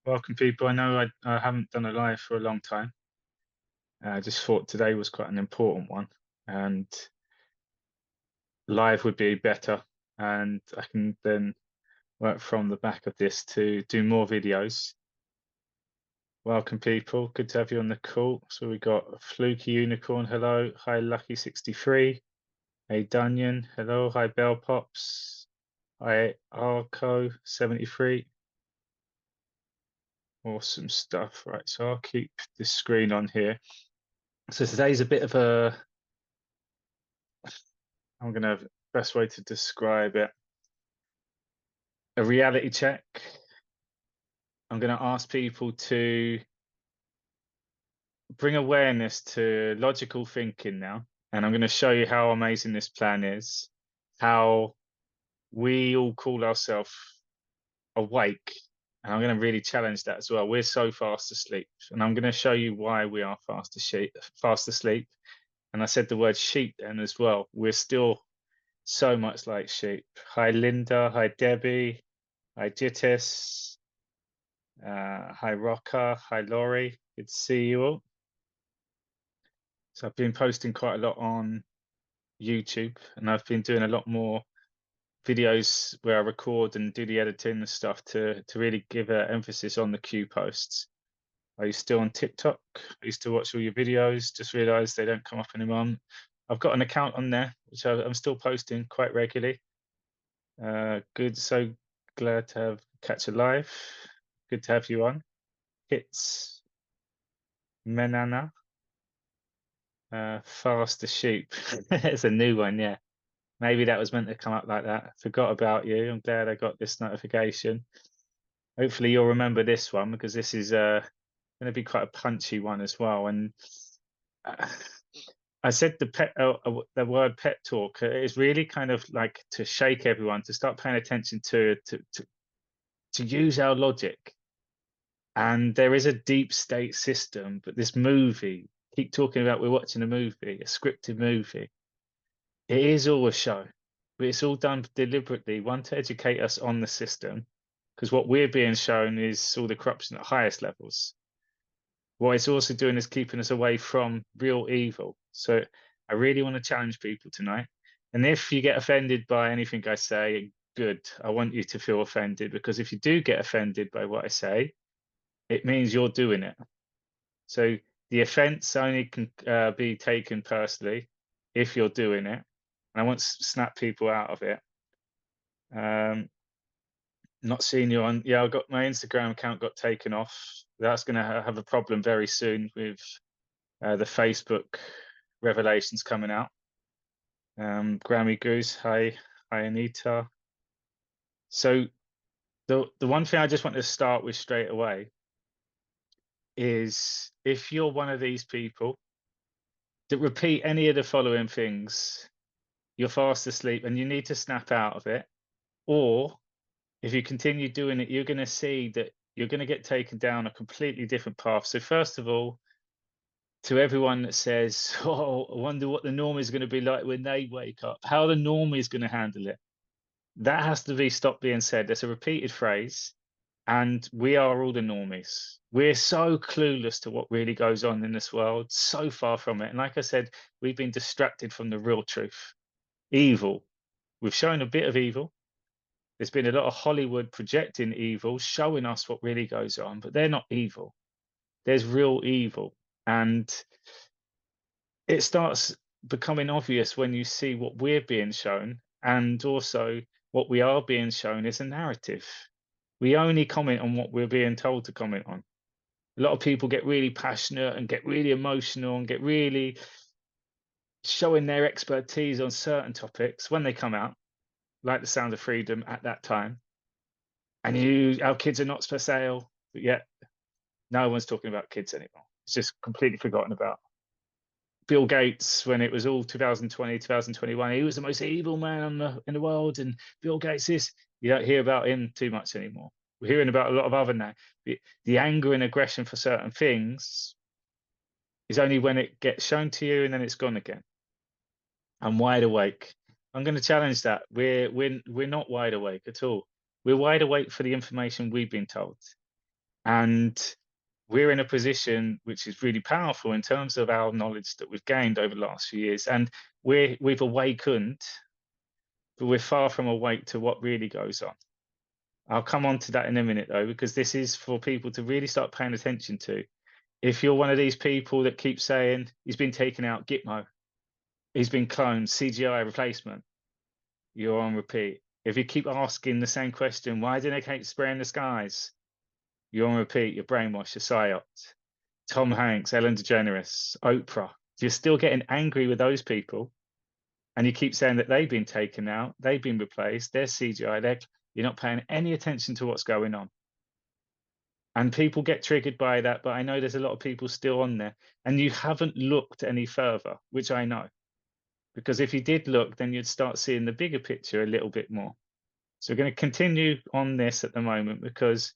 Welcome, people. I know I haven't done a live for a long time. I just thought today was quite an important one, and live would be better. And I can then work from the back of this to do more videos. Welcome, people. Good to have you on the call. So we got Fluky Unicorn. Hello. Hi, Lucky63. Hey, Dunyan. Hello. Hi, Bell Pops. Hi, Arco73. Awesome stuff. Right. So I'll keep the screen on here. So today's a bit of I'm gonna have best way to describe it. A reality check. I'm gonna ask people to bring awareness to logical thinking now, and I'm gonna show you how amazing this plan is, how we all call ourselves awake, and I'm gonna really challenge that as well. We're so fast asleep, and I'm gonna show you why we are fast asleep. And I said the word sheep then as well. We're still so much like sheep. Hi Linda, hi Debbie, hi Jitis. Hi Rocker, hi Laurie, good to see you all. So I've been posting quite a lot on YouTube, and I've been doing a lot more videos where I record and do the editing and stuff to really give an emphasis on the Q posts. Are you still on TikTok? I used to watch all your videos, just realized they don't come up anymore. I've got an account on there, which I'm still posting quite regularly. Good, so glad to have catch a live. Good to have you on. Hits Menana. Faster sheep. It's a new one, yeah. Maybe that was meant to come up like that. Forgot about you. I'm glad I got this notification. Hopefully you'll remember this one because this is going to be quite a punchy one as well. And uh, I said the word pet talk is really kind of like to shake everyone to start paying attention to use our logic. And there is a deep state system, but this movie, keep talking about we're watching a movie, a scripted movie. It is all a show, but it's all done deliberately, one, to educate us on the system, because what we're being shown is all the corruption at highest levels. What it's also doing is keeping us away from real evil. So I really want to challenge people tonight. And if you get offended by anything I say, good. I want you to feel offended, because if you do get offended by what I say, it means you're doing it. So the offense only can be taken personally if you're doing it. I want to snap people out of it. Not seeing you on. Yeah, I got my Instagram account got taken off. That's going to have a problem very soon with the Facebook revelations coming out. Grammy Goose, hi Anita. So the one thing I just want to start with straight away is if you're one of these people that repeat any of the following things, you're fast asleep and you need to snap out of it. Or if you continue doing it, you're going to see that you're going to get taken down a completely different path. So, first of all, to everyone that says, "Oh, I wonder what the norm is going to be like when they wake up," how the norm is going to handle it, that has to be stopped being said. That's a repeated phrase, and we are all the normies. We're so clueless to what really goes on in this world, so far from it. And like I said, we've been distracted from the real truth. Evil. We've shown a bit of evil. There's been a lot of Hollywood projecting evil, showing us what really goes on, but they're not evil. There's real evil. And it starts becoming obvious when you see what we're being shown, and also what we are being shown is a narrative. We only comment on what we're being told to comment on. A lot of people get really passionate and get really emotional and get really showing their expertise on certain topics when they come out, like the Sound of Freedom at that time. And our kids are not for sale, but yet no one's talking about kids anymore. It's just completely forgotten about. Bill Gates, when it was all 2020, 2021, he was the most evil man in the world. And Bill Gates is, you don't hear about him too much anymore. We're hearing about a lot of other now. The anger and aggression for certain things is only when it gets shown to you and then it's gone again. I'm wide awake. I'm going to challenge that. We're not wide awake at all. We're wide awake for the information we've been told. And we're in a position which is really powerful in terms of our knowledge that we've gained over the last few years. And we've awakened, but we're far from awake to what really goes on. I'll come on to that in a minute, though, because this is for people to really start paying attention to. If you're one of these people that keeps saying he's been taken out, Gitmo, he's been cloned, CGI replacement, you're on repeat. If you keep asking the same question, why didn't they keep spraying the skies? You're on repeat, you're brainwashed, you're psyoped. Tom Hanks, Ellen DeGeneres, Oprah. You're still getting angry with those people, and you keep saying that they've been taken out, they've been replaced, they're CGI, you're not paying any attention to what's going on. And people get triggered by that, but I know there's a lot of people still on there, and you haven't looked any further, which I know. Because if you did look, then you'd start seeing the bigger picture a little bit more. So we're going to continue on this at the moment because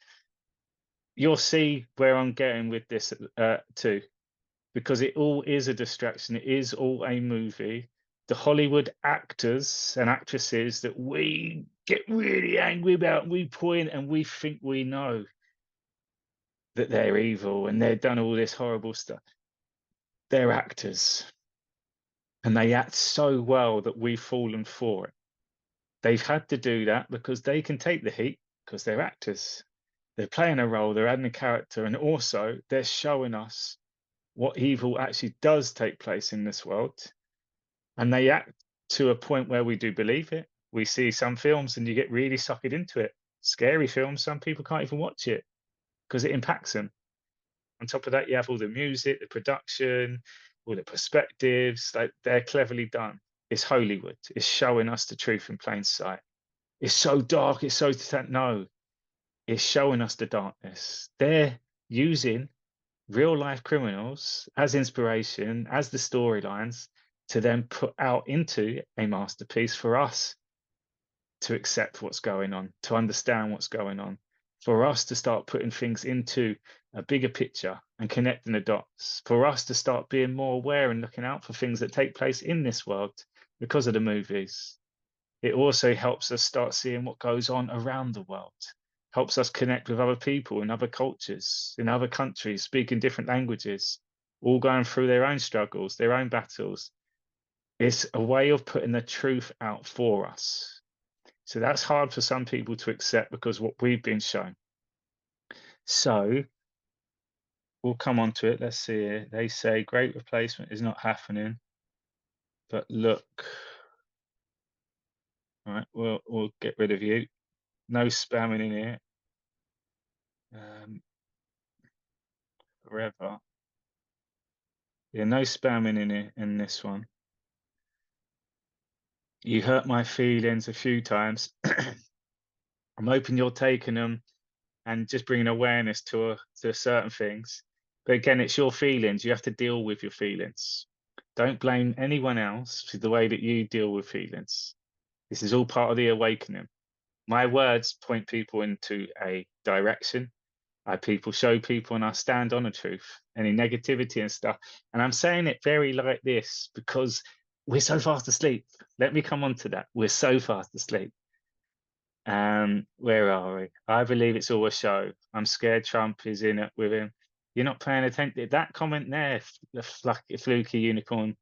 you'll see where I'm getting with this too. Because it all is a distraction. It is all a movie. The Hollywood actors and actresses that we get really angry about, we point and we think we know that they're evil and they've done all this horrible stuff. They're actors. And they act so well that we've fallen for it. They've had to do that because they can take the heat because they're actors. They're playing a role, they're adding a character, and also they're showing us what evil actually does take place in this world. And they act to a point where we do believe it. We see some films and you get really sucked into it. Scary films, some people can't even watch it because it impacts them. On top of that, you have all the music, the production, all the perspectives, like they're cleverly done. It's Hollywood. It's showing us the truth in plain sight. It's so dark, it's so no, it's showing us the darkness. They're using real life criminals as inspiration, as the storylines to then put out into a masterpiece for us to accept what's going on, to understand what's going on, for us to start putting things into a bigger picture and connecting the dots, for us to start being more aware and looking out for things that take place in this world because of the movies. It also helps us start seeing what goes on around the world, helps us connect with other people in other cultures, in other countries, speaking different languages, all going through their own struggles, their own battles. It's a way of putting the truth out for us. So that's hard for some people to accept because what we've been shown. So we'll come on to it. Let's see here. They say great replacement is not happening. But look, all right, we'll get rid of you. No spamming in here. Forever. Yeah, no spamming in it in this one. You hurt my feelings a few times. I'm hoping you're taking them and just bringing awareness to certain things. But again, it's your feelings. You have to deal with your feelings. Don't blame anyone else for the way that you deal with feelings. This is all part of the awakening. My words point people into a direction. People show people, and I stand on the truth. Any negativity and stuff. And I'm saying it very like this because we're so fast asleep. Let me come on to that. We're so fast asleep. Where are we? I believe it's all a show. I'm scared Trump is in it with him. You're not paying attention. That comment there, the fluky unicorn.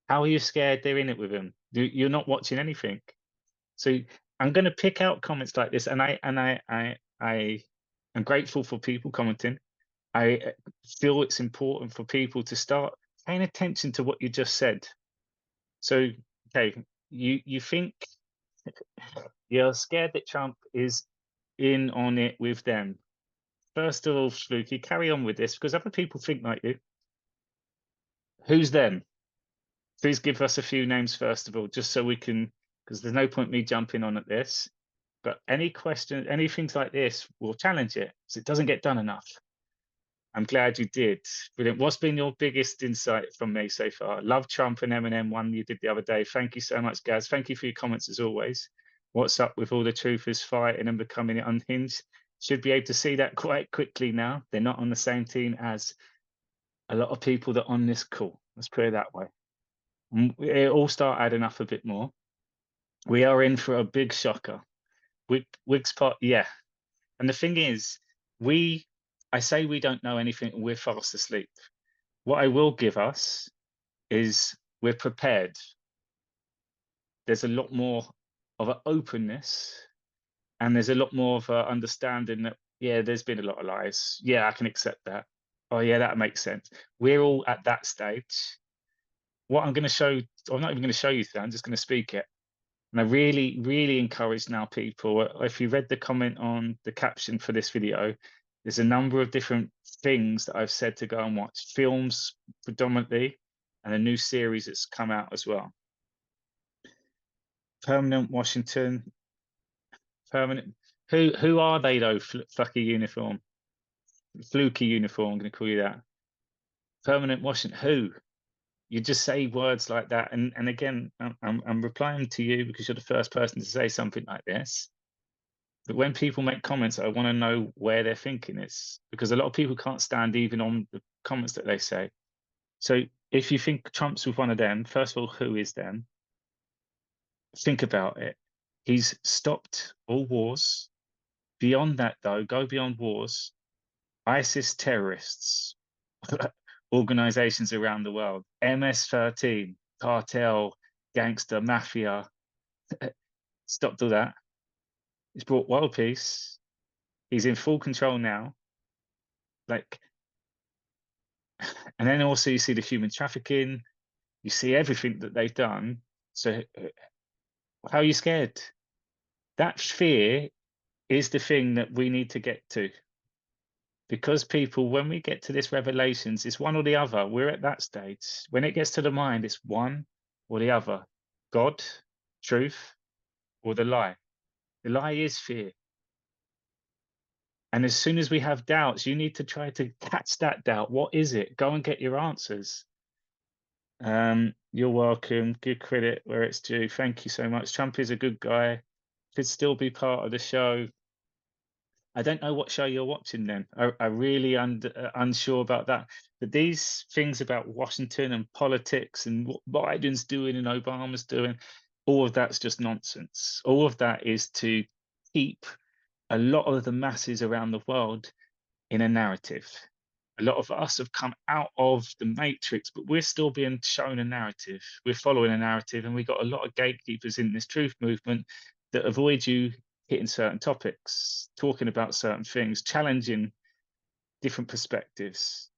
How are you scared they're in it with him? You're not watching anything. So I'm going to pick out comments like this, and I am grateful for people commenting. I feel it's important for people to start paying attention to what you just said. So, okay, you think you're scared that Trump is in on it with them. First of all, Fluky, carry on with this because other people think like you. Who's them? Please give us a few names first of all, just so we can, because there's no point me jumping on at this. But any question, anything like this, we'll challenge it because it doesn't get done enough. I'm glad you did. Brilliant. What's been your biggest insight from me so far? Love Trump and Eminem one you did the other day. Thank you so much, Gaz. Thank you for your comments as always. What's up with all the truthers fighting and becoming unhinged? Should be able to see that quite quickly now. They're not on the same team as a lot of people that are on this call. Let's put it that way. It all start adding up a bit more. We are in for a big shocker. Wig's pot, yeah. And the thing is, we I say we don't know anything, we're fast asleep. What I will give us is we're prepared. There's a lot more of an openness, and there's a lot more of a understanding that, yeah, there's been a lot of lies. Yeah, I can accept that. Oh, yeah, that makes sense. We're all at that stage. What I'm gonna show I'm not even gonna show you today, I'm just gonna speak it. And I really, really encourage now people, if you read the comment on the caption for this video, there's a number of different things that I've said to go and watch. Films predominantly, and a new series that's come out as well. Permanent Washington, permanent. Who are they though? Flucky uniform, fluky uniform. I'm going to call you that. Permanent Washington. Who? You just say words like that, and again, I'm replying to you because you're the first person to say something like this. But when people make comments, I want to know where their thinking is, because a lot of people can't stand even on the comments that they say. So if you think Trump's with one of them, first of all, who is them? Think about it. He's stopped all wars. Beyond that, though, go beyond wars. ISIS terrorists, organizations around the world, MS-13, cartel, gangster, mafia, stopped all that. He's brought world peace. He's in full control now. Like, and then also you see the human trafficking, you see everything that they've done. So how are you scared? That fear is the thing that we need to get to. Because people, when we get to this revelations, it's one or the other. We're at that stage. When it gets to the mind, it's one or the other. God, truth, or the lie. The lie is fear. And as soon as we have doubts, you need to try to catch that doubt. What is it? Go and get your answers. You're welcome. Good credit where it's due. Thank you so much. Trump is a good guy. Could still be part of the show. I don't know what show you're watching then. I really unsure about that. But these things about Washington and politics and what Biden's doing and Obama's doing, all of that's just nonsense. All of that is to keep a lot of the masses around the world in a narrative. A lot of us have come out of the matrix, but we're still being shown a narrative. We're following a narrative, and we've got a lot of gatekeepers in this truth movement that avoid you hitting certain topics, talking about certain things, challenging different perspectives.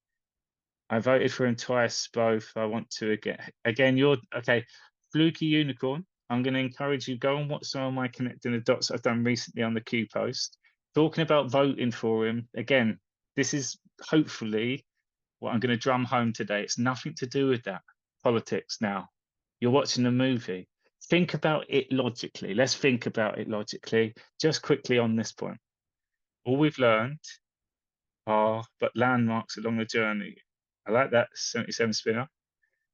I voted for him twice, both. I want to again. You're okay. Fluky Unicorn. I'm going to encourage you, go and watch some of my connecting the dots I've done recently on the Q post, talking about voting for him. Again, this is hopefully what I'm going to drum home today. It's nothing to do with that politics now. You're watching a movie. Think about it logically. Let's think about it logically. Just quickly on this point. All we've learned are but landmarks along the journey. I like that 77 spinner.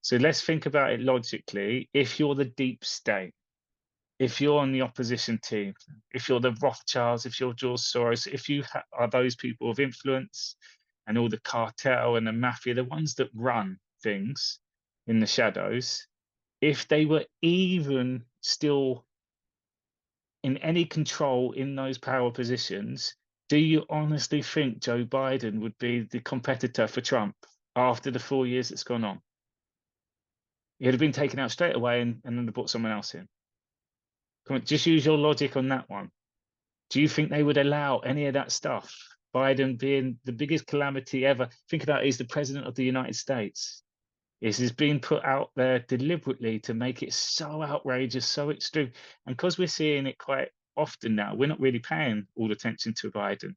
So let's think about it logically. If you're the deep state, if you're on the opposition team, if you're the Rothschilds, if you're George Soros, if you are those people of influence and all the cartel and the mafia, the ones that run things in the shadows, if they were even still in any control in those power positions, do you honestly think Joe Biden would be the competitor for Trump after the 4 years that's gone on? He'd have been taken out straight away and then they brought someone else in. Come on, just use your logic on that one. Do you think they would allow any of that stuff? Biden being the biggest calamity ever. Think about it, he's the president of the United States. This is being put out there deliberately to make it so outrageous, so extreme. And because we're seeing it quite often now, we're not really paying all attention to Biden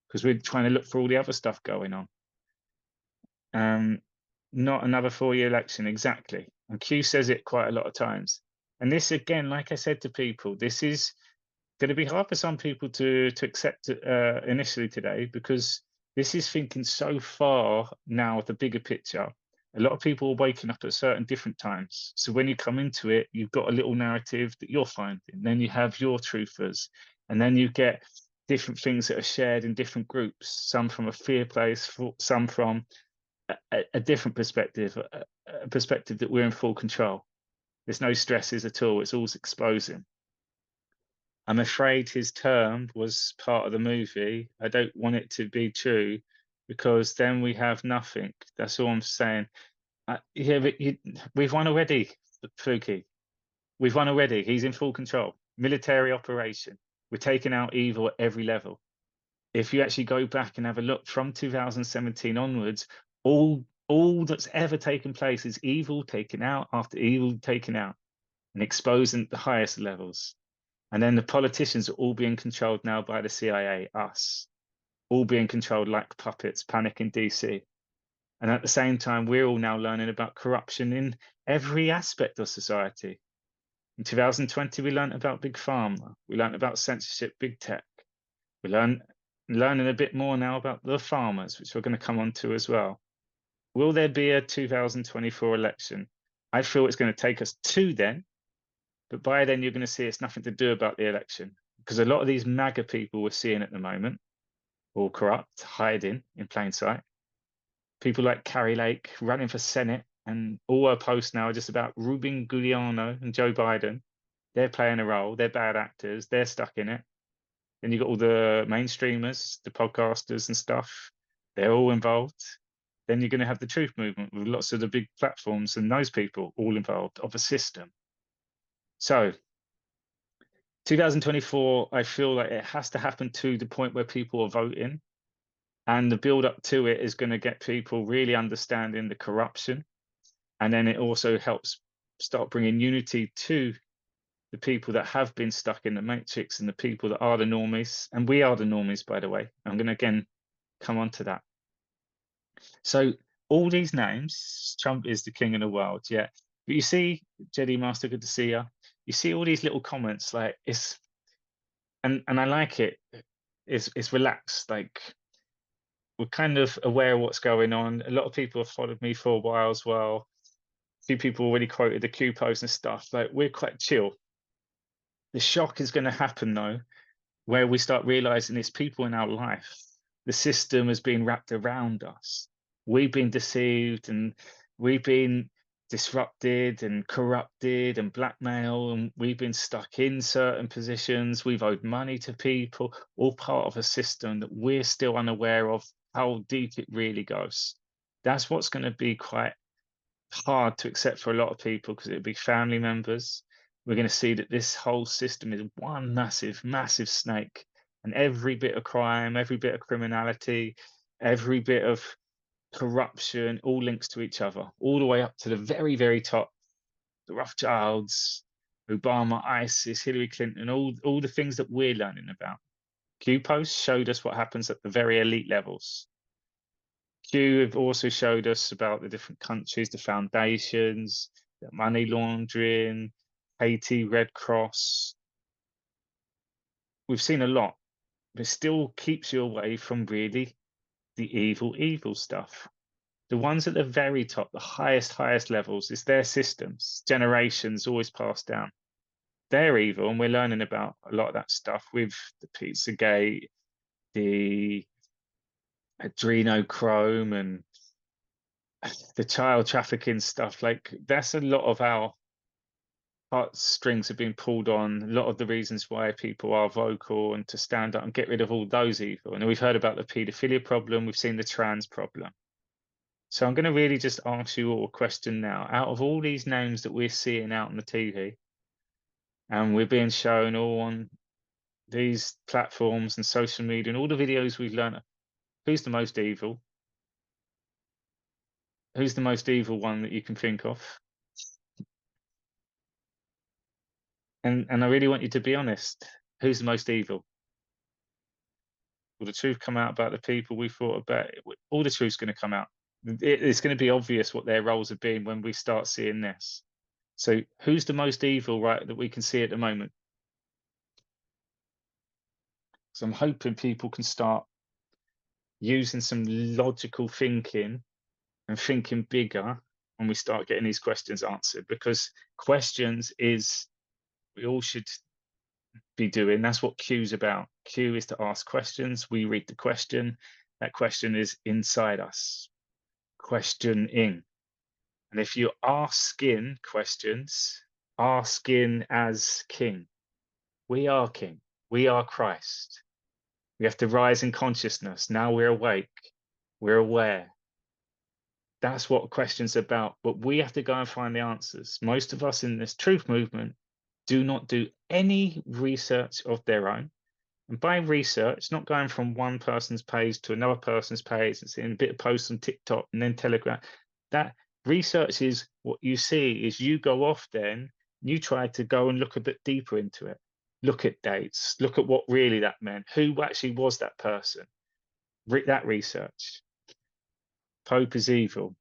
because we're trying to look for all the other stuff going on. Not another 4-year election, exactly. And Q says it quite a lot of times. And this, again, like I said to people, this is going to be hard for some people to accept initially today, because this is thinking so far now of the bigger picture. A lot of people are waking up at certain different times. So when you come into it, you've got a little narrative that you're finding. Then you have your truthers. And then you get different things that are shared in different groups, some from a fear place, some from a different perspective, a perspective that we're in full control. There's no stresses at all. It's all exposing. I'm afraid his term was part of the movie. I don't want it to be true, because then we have nothing. That's all I'm saying. Yeah, but we've won already, Fluky. We've won already. He's in full control. Military operation. We're taking out evil at every level. If you actually go back and have a look from 2017 onwards, all that's ever taken place is evil taken out after evil taken out and exposing the highest levels. And then the politicians are all being controlled now by the CIA, us, all being controlled like puppets, panic in DC. And at the same time, we're all now learning about corruption in every aspect of society. In 2020, we learned about big pharma. We learned about censorship, big tech. We learning a bit more now about the farmers, which we're going to come on to as well. Will there be a 2024 election? I feel it's going to take us to then, but by then you're going to see it's nothing to do about the election, because a lot of these MAGA people we're seeing at the moment, all corrupt, hiding in plain sight. People like Carrie Lake running for Senate, and all her posts now are just about Ruben Giuliano and Joe Biden. They're playing a role. They're bad actors. They're stuck in it. Then you've got all the mainstreamers, the podcasters and stuff. They're all involved. Then you're going to have the truth movement with lots of the big platforms and those people all involved of a system. So 2024, I feel like it has to happen to the point where people are voting. And the build up to it is going to get people really understanding the corruption. And then it also helps start bringing unity to the people that have been stuck in the matrix and the people that are the normies. And we are the normies, by the way. I'm going to again come on to that. So all these names, Trump is the king of the world, yeah. But you see, Jedi Master, good to see you. You see all these little comments, like it's, and I like it. It's relaxed, like we're kind of aware of what's going on. A lot of people have followed me for a while as well. A few people already quoted the Q post and stuff. Like we're quite chill. The shock is going to happen though, where we start realizing it's people in our life. The system has been wrapped around us. We've been deceived and we've been disrupted and corrupted and blackmailed, and we've been stuck in certain positions. We've owed money to people, all part of a system that we're still unaware of how deep it really goes. That's what's going to be quite hard to accept for a lot of people, because it'll be family members. We're going to see that this whole system is one massive, massive snake, and every bit of crime, every bit of criminality, every bit of corruption all links to each other, all the way up to the very, very top, the Rothschilds, Obama, ISIS, Hillary Clinton, all the things that we're learning about. Q Post showed us what happens at the very elite levels. Q have also showed us about the different countries, the foundations, the money laundering, Haiti, Red Cross. We've seen a lot, but it still keeps you away from really the evil stuff. The ones at the very top, the highest levels, is their systems, generations always passed down. They're evil, and we're learning about a lot of that stuff with the Pizzagate, the adrenochrome, and the child trafficking stuff. Like that's a lot of our heartstrings have been pulled on. A lot of the reasons why people are vocal and to stand up and get rid of all those evil. And we've heard about the paedophilia problem. We've seen the trans problem. So I'm going to really just ask you all a question now. Out of all these names that we're seeing out on the TV, and we're being shown all on these platforms and social media and all the videos we've learned, who's the most evil? Who's the most evil one that you can think of? And I really want you to be honest. Who's the most evil? Will the truth come out about the people we thought about? All the truth's going to come out. It's going to be obvious what their roles have been when we start seeing this. So who's the most evil, right, that we can see at the moment? So I'm hoping people can start using some logical thinking and thinking bigger when we start getting these questions answered, because questions is we all should be doing. That's what Q's about. Q is to ask questions. We read the question. That question is inside us. Questioning. And if you're asking questions, asking as king. We are king. We are Christ. We have to rise in consciousness. Now we're awake. We're aware. That's what question's about. But we have to go and find the answers. Most of us in this truth movement do not do any research of their own. And by research, not going from one person's page to another person's page and seeing a bit of posts on TikTok and then Telegram. That research is what you see is you go off then, you try to go and look a bit deeper into it. Look at dates, look at what really that meant, who actually was that person. That research. Pope is evil.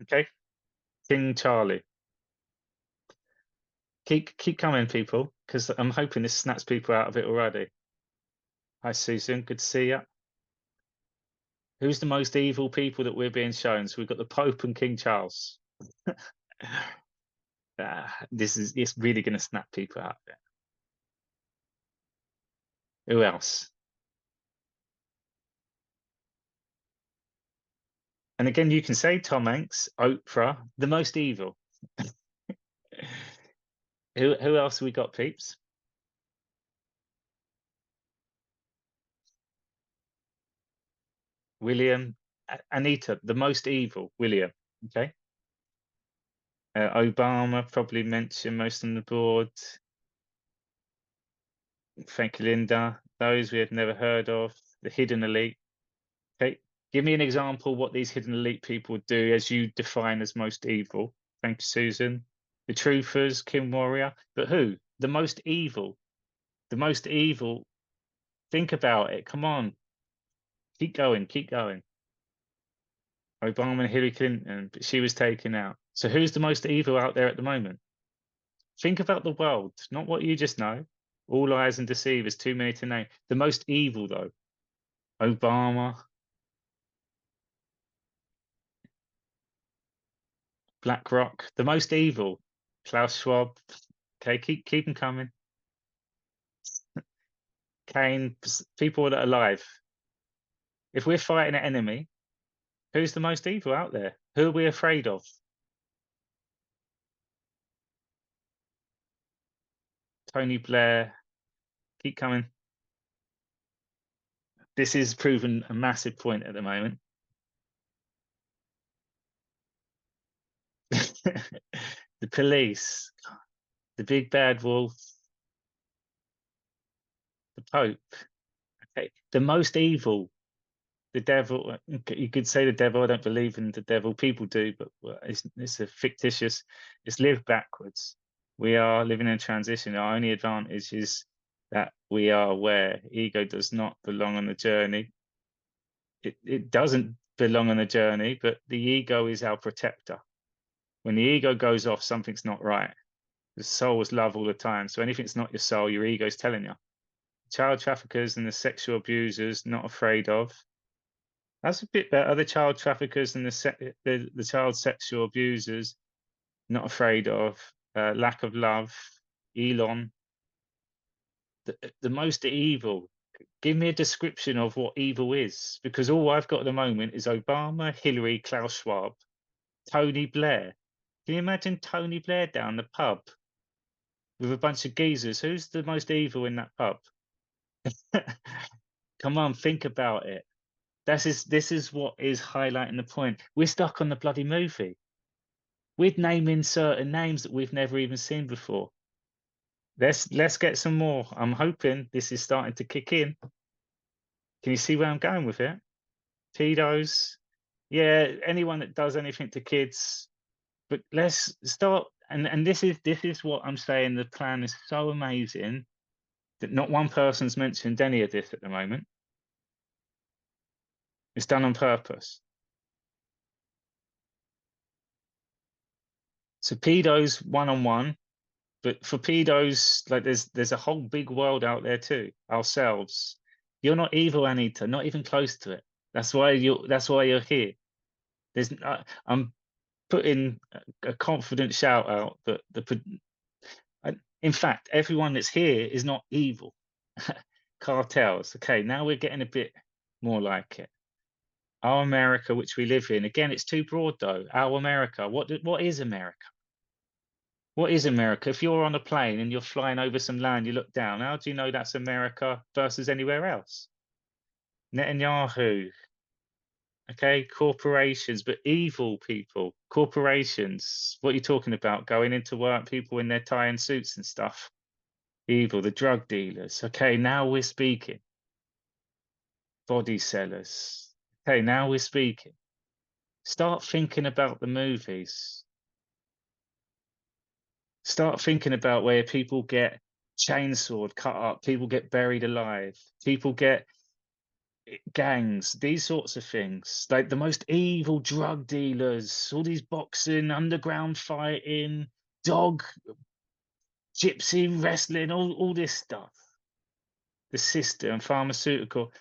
Okay? King Charlie. Keep coming, people, because I'm hoping this snaps people out of it already. Hi, Susan. Good to see you. Who's the most evil people that we're being shown? So we've got the Pope and King Charles. It's really going to snap people out of it. Who else? And again, you can say Tom Hanks, Oprah, the most evil. Who else have we got, peeps? William, Anita, the most evil. William. Okay. Obama probably mentioned most on the board. Thank you, Linda. Those we had never heard of. The hidden elite. Okay. Give me an example what these hidden elite people do as you define as most evil. Thank you, Susan. The truthers, Kim Warrior. But who? The most evil. The most evil. Think about it. Come on. Keep going. Keep going. Obama and Hillary Clinton, but she was taken out. So who's the most evil out there at the moment? Think about the world, not what you just know. All liars and deceivers, too many to name. The most evil, though. Obama, BlackRock. The most evil. Klaus Schwab. Okay, keep them coming. Kane, people that are alive. If we're fighting an enemy, who's the most evil out there? Who are we afraid of? Tony Blair. Keep coming. This is proven a massive point at the moment. The police, the big bad wolf, the Pope. Okay, the most evil, the devil. You could say the devil. I don't believe in the devil. People do, but it's a fictitious. It's lived backwards. We are living in transition. Our only advantage is that we are aware. Ego does not belong on the journey. It doesn't belong on the journey, but the ego is our protector. When the ego goes off, something's not right. The soul is love all the time. So anything's not your soul, your ego is telling you. Child traffickers and the sexual abusers, not afraid of. That's a bit better. The child traffickers and the child sexual abusers, not afraid of. Lack of love. Elon, the most evil. Give me a description of what evil is, because all I've got at the moment is Obama, Hillary, Klaus Schwab, Tony Blair. Can you imagine Tony Blair down the pub with a bunch of geezers? Who's the most evil in that pub? Come on, think about it. This is what is highlighting the point. We're stuck on the bloody movie. We're naming certain names that we've never even seen before. Let's get some more. I'm hoping this is starting to kick in. Can you see where I'm going with it? Pedos. Yeah, anyone that does anything to kids. But let's start, and this is what I'm saying. The plan is so amazing that not one person's mentioned any of this at the moment. It's done on purpose. So pedos one-on-one, but for pedos, like there's a whole big world out there too. Ourselves. You're not evil, Anita. Not even close to it. That's why you're here. I'm putting a confident shout out that in fact, everyone that's here is not evil. Cartels. Okay, now we're getting a bit more like it. Our America, which we live in. Again, it's too broad though. Our America. What is America? What is America? If you're on a plane and you're flying over some land, you look down. How do you know that's America versus anywhere else? Netanyahu. Okay, corporations, but evil people, corporations. What are you talking about? Going into work, people in their tie and suits and stuff. Evil, the drug dealers. Okay, now we're speaking. Body sellers. Okay, now we're speaking. Start thinking about the movies. Start thinking about where people get chainsawed, cut up, people get buried alive, people get gangs, these sorts of things. Like the most evil drug dealers, all these boxing, underground fighting, dog, gypsy wrestling, all this stuff. The system, pharmaceutical.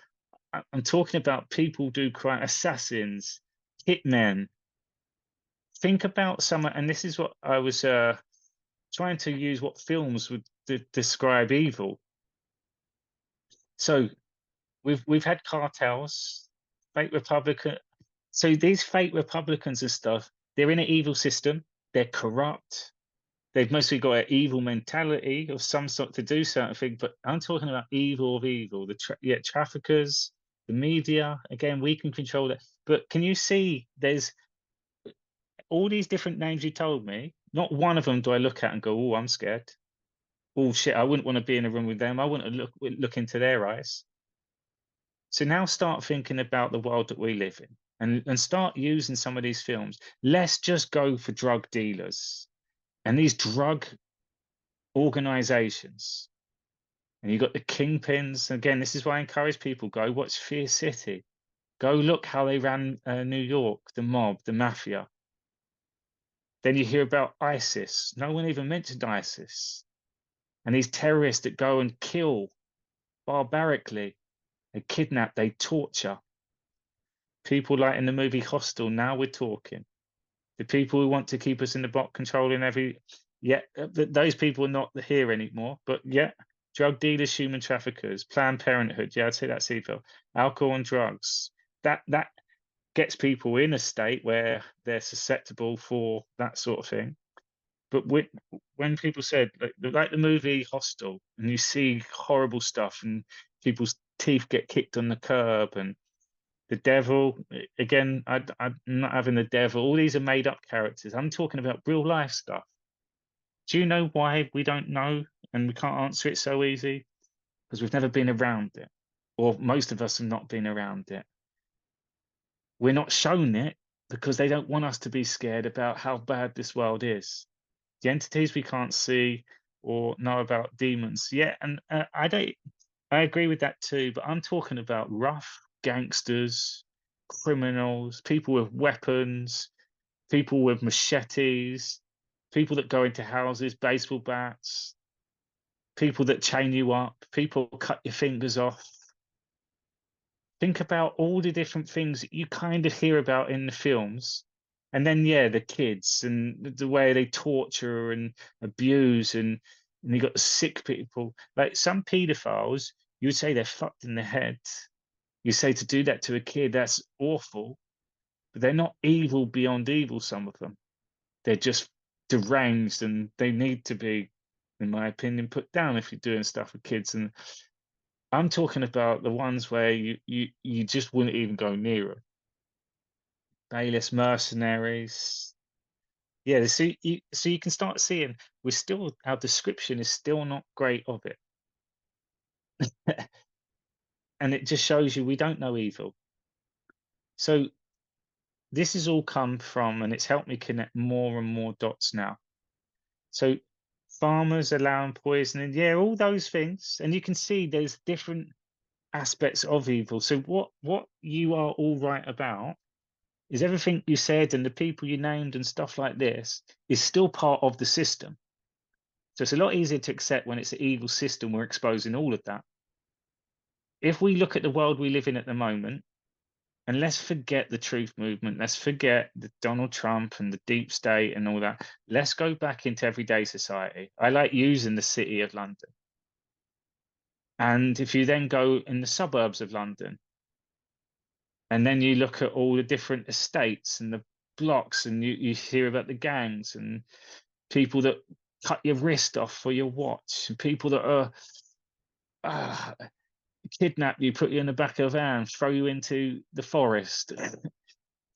I'm talking about people do crime, assassins, hitmen. Think about some, and this is what I was trying to use what films would describe evil. So we've had cartels, fake Republican. So these fake Republicans and stuff, they're in an evil system. They're corrupt. They've mostly got an evil mentality of some sort to do certain things. But I'm talking about evil of evil. Traffickers, the media. Again, we can control that. But can you see? There's all these different names you told me. Not one of them do I look at and go, "Oh, I'm scared." Oh shit! I wouldn't want to be in a room with them. I wouldn't look into their eyes. So now start thinking about the world that we live in and start using some of these films. Let's just go for drug dealers and these drug organizations. And you've got the kingpins. Again, this is why I encourage people go watch Fear City. Go look how they ran New York, the mob, the mafia. Then you hear about ISIS. No one even mentioned ISIS. And these terrorists that go and kill barbarically. They kidnap, they torture. People like in the movie Hostel, now we're talking. The people who want to keep us in the box, controlling every, yeah, those people are not here anymore. But yeah, drug dealers, human traffickers, Planned Parenthood. Yeah, I'd say that's evil. Alcohol and drugs. That gets people in a state where they're susceptible for that sort of thing. But when people said like the movie Hostel, and you see horrible stuff, and people's teeth get kicked on the curb, and the devil, again, I'm not having the devil. All these are made up characters. I'm talking about real life stuff. Do you know why we don't know and we can't answer it so easy? Because we've never been around it, or most of us have not been around it. We're not shown it because they don't want us to be scared about how bad this world is. The entities we can't see or know about, demons. Yeah, and I agree with that too, but I'm talking about rough gangsters, criminals, people with weapons, people with machetes, people that go into houses, baseball bats, people that chain you up, people cut your fingers off. Think about all the different things that you kind of hear about in the films. And then, yeah, the kids and the way they torture and abuse, and you got the sick people. Like some pedophiles, you would say they're fucked in the head. You say to do that to a kid, that's awful, but they're not evil beyond evil, some of them. They're just deranged and they need to be, in my opinion, put down if you're doing stuff with kids. And I'm talking about the ones where you just wouldn't even go near them. Bayless mercenaries. Yeah, so you can start seeing we're still our description is still not great of it. And it just shows you we don't know evil. So this has all come from, and it's helped me connect more and more dots now. So farmers allowing poisoning, yeah, all those things. And you can see there's different aspects of evil. So what you are all right about is everything you said and the people you named and stuff like this is still part of the system. So it's a lot easier to accept when it's an evil system. We're exposing all of that. If we look at the world we live in at the moment, and let's forget the truth movement, let's forget the Donald Trump and the deep state and all that. Let's go back into everyday society. I like using the city of London. And if you then go in the suburbs of London, and then you look at all the different estates and the blocks, and you hear about the gangs and people that cut your wrist off for your watch, and people that are uh, kidnap you, put you in the back of a van, throw you into the forest.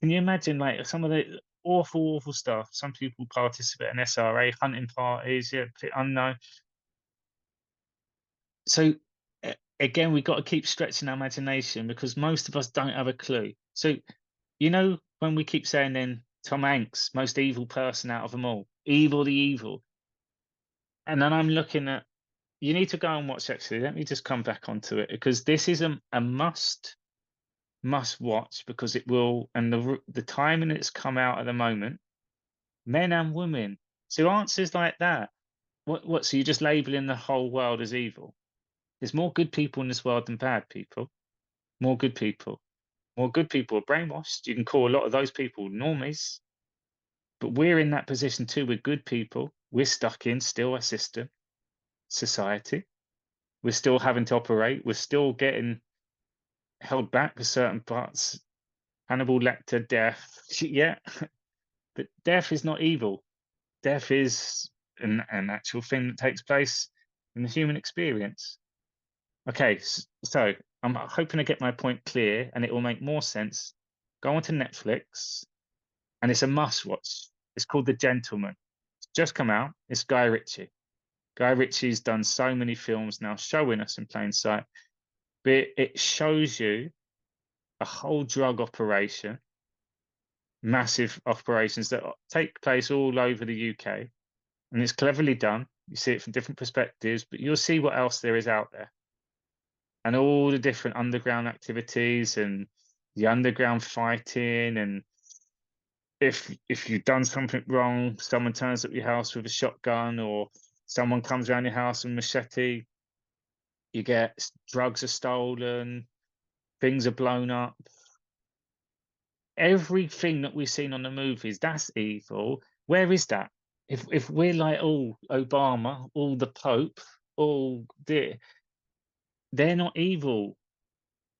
Can you imagine, like, some of the awful, awful stuff? Some people participate in SRA hunting parties, yeah, unknown. So, again, we've got to keep stretching our imagination because most of us don't have a clue. So, when we keep saying then Tom Hanks, most evil person out of them all, evil the evil, and then I'm looking at you need to go and watch actually. Let me just come back onto it because this is a must watch because it will and the timing it's come out at the moment, men and women. So answers like that. What so you're just labeling the whole world as evil? There's more good people in this world than bad people. More good people. More good people are brainwashed. You can call a lot of those people normies, but we're in that position too. We're good people. We're stuck in still a system, society. We're still having to operate. We're still getting held back for certain parts. Hannibal Lecter, death. Yeah, but death is not evil. Death is an actual thing that takes place in the human experience. Okay, so I'm hoping to get my point clear and it will make more sense. Go onto Netflix and it's a must watch. It's called The Gentleman. It's just come out. It's Guy Ritchie. Guy Ritchie's done so many films now showing us in plain sight, but it shows you a whole drug operation, massive operations that take place all over the UK. And it's cleverly done. You see it from different perspectives, but you'll see what else there is out there and all the different underground activities and the underground fighting. And if you've done something wrong, someone turns up your house with a shotgun or someone comes around your house with a machete, you get drugs are stolen, things are blown up. Everything that we've seen on the movies, that's evil. Where is that? If we're like, oh, Obama, all the Pope, all they're not evil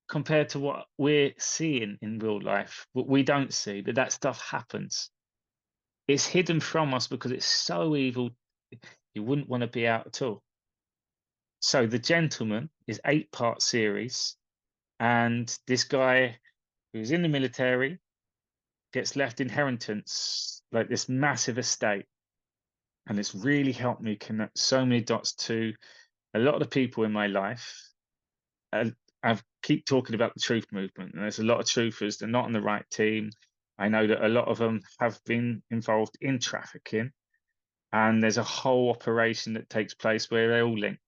compared to what we're seeing in real life. What we don't see, but that stuff happens. It's hidden from us because it's so evil, you wouldn't want to be out at all. So The Gentleman is 8-part series, and this guy who's in the military gets left inheritance, like this massive estate. And it's really helped me connect so many dots to a lot of the people in my life. I keep talking about the truth movement, and there's a lot of truthers. They're not on the right team. I know that a lot of them have been involved in trafficking, and there's a whole operation that takes place where they're all linked.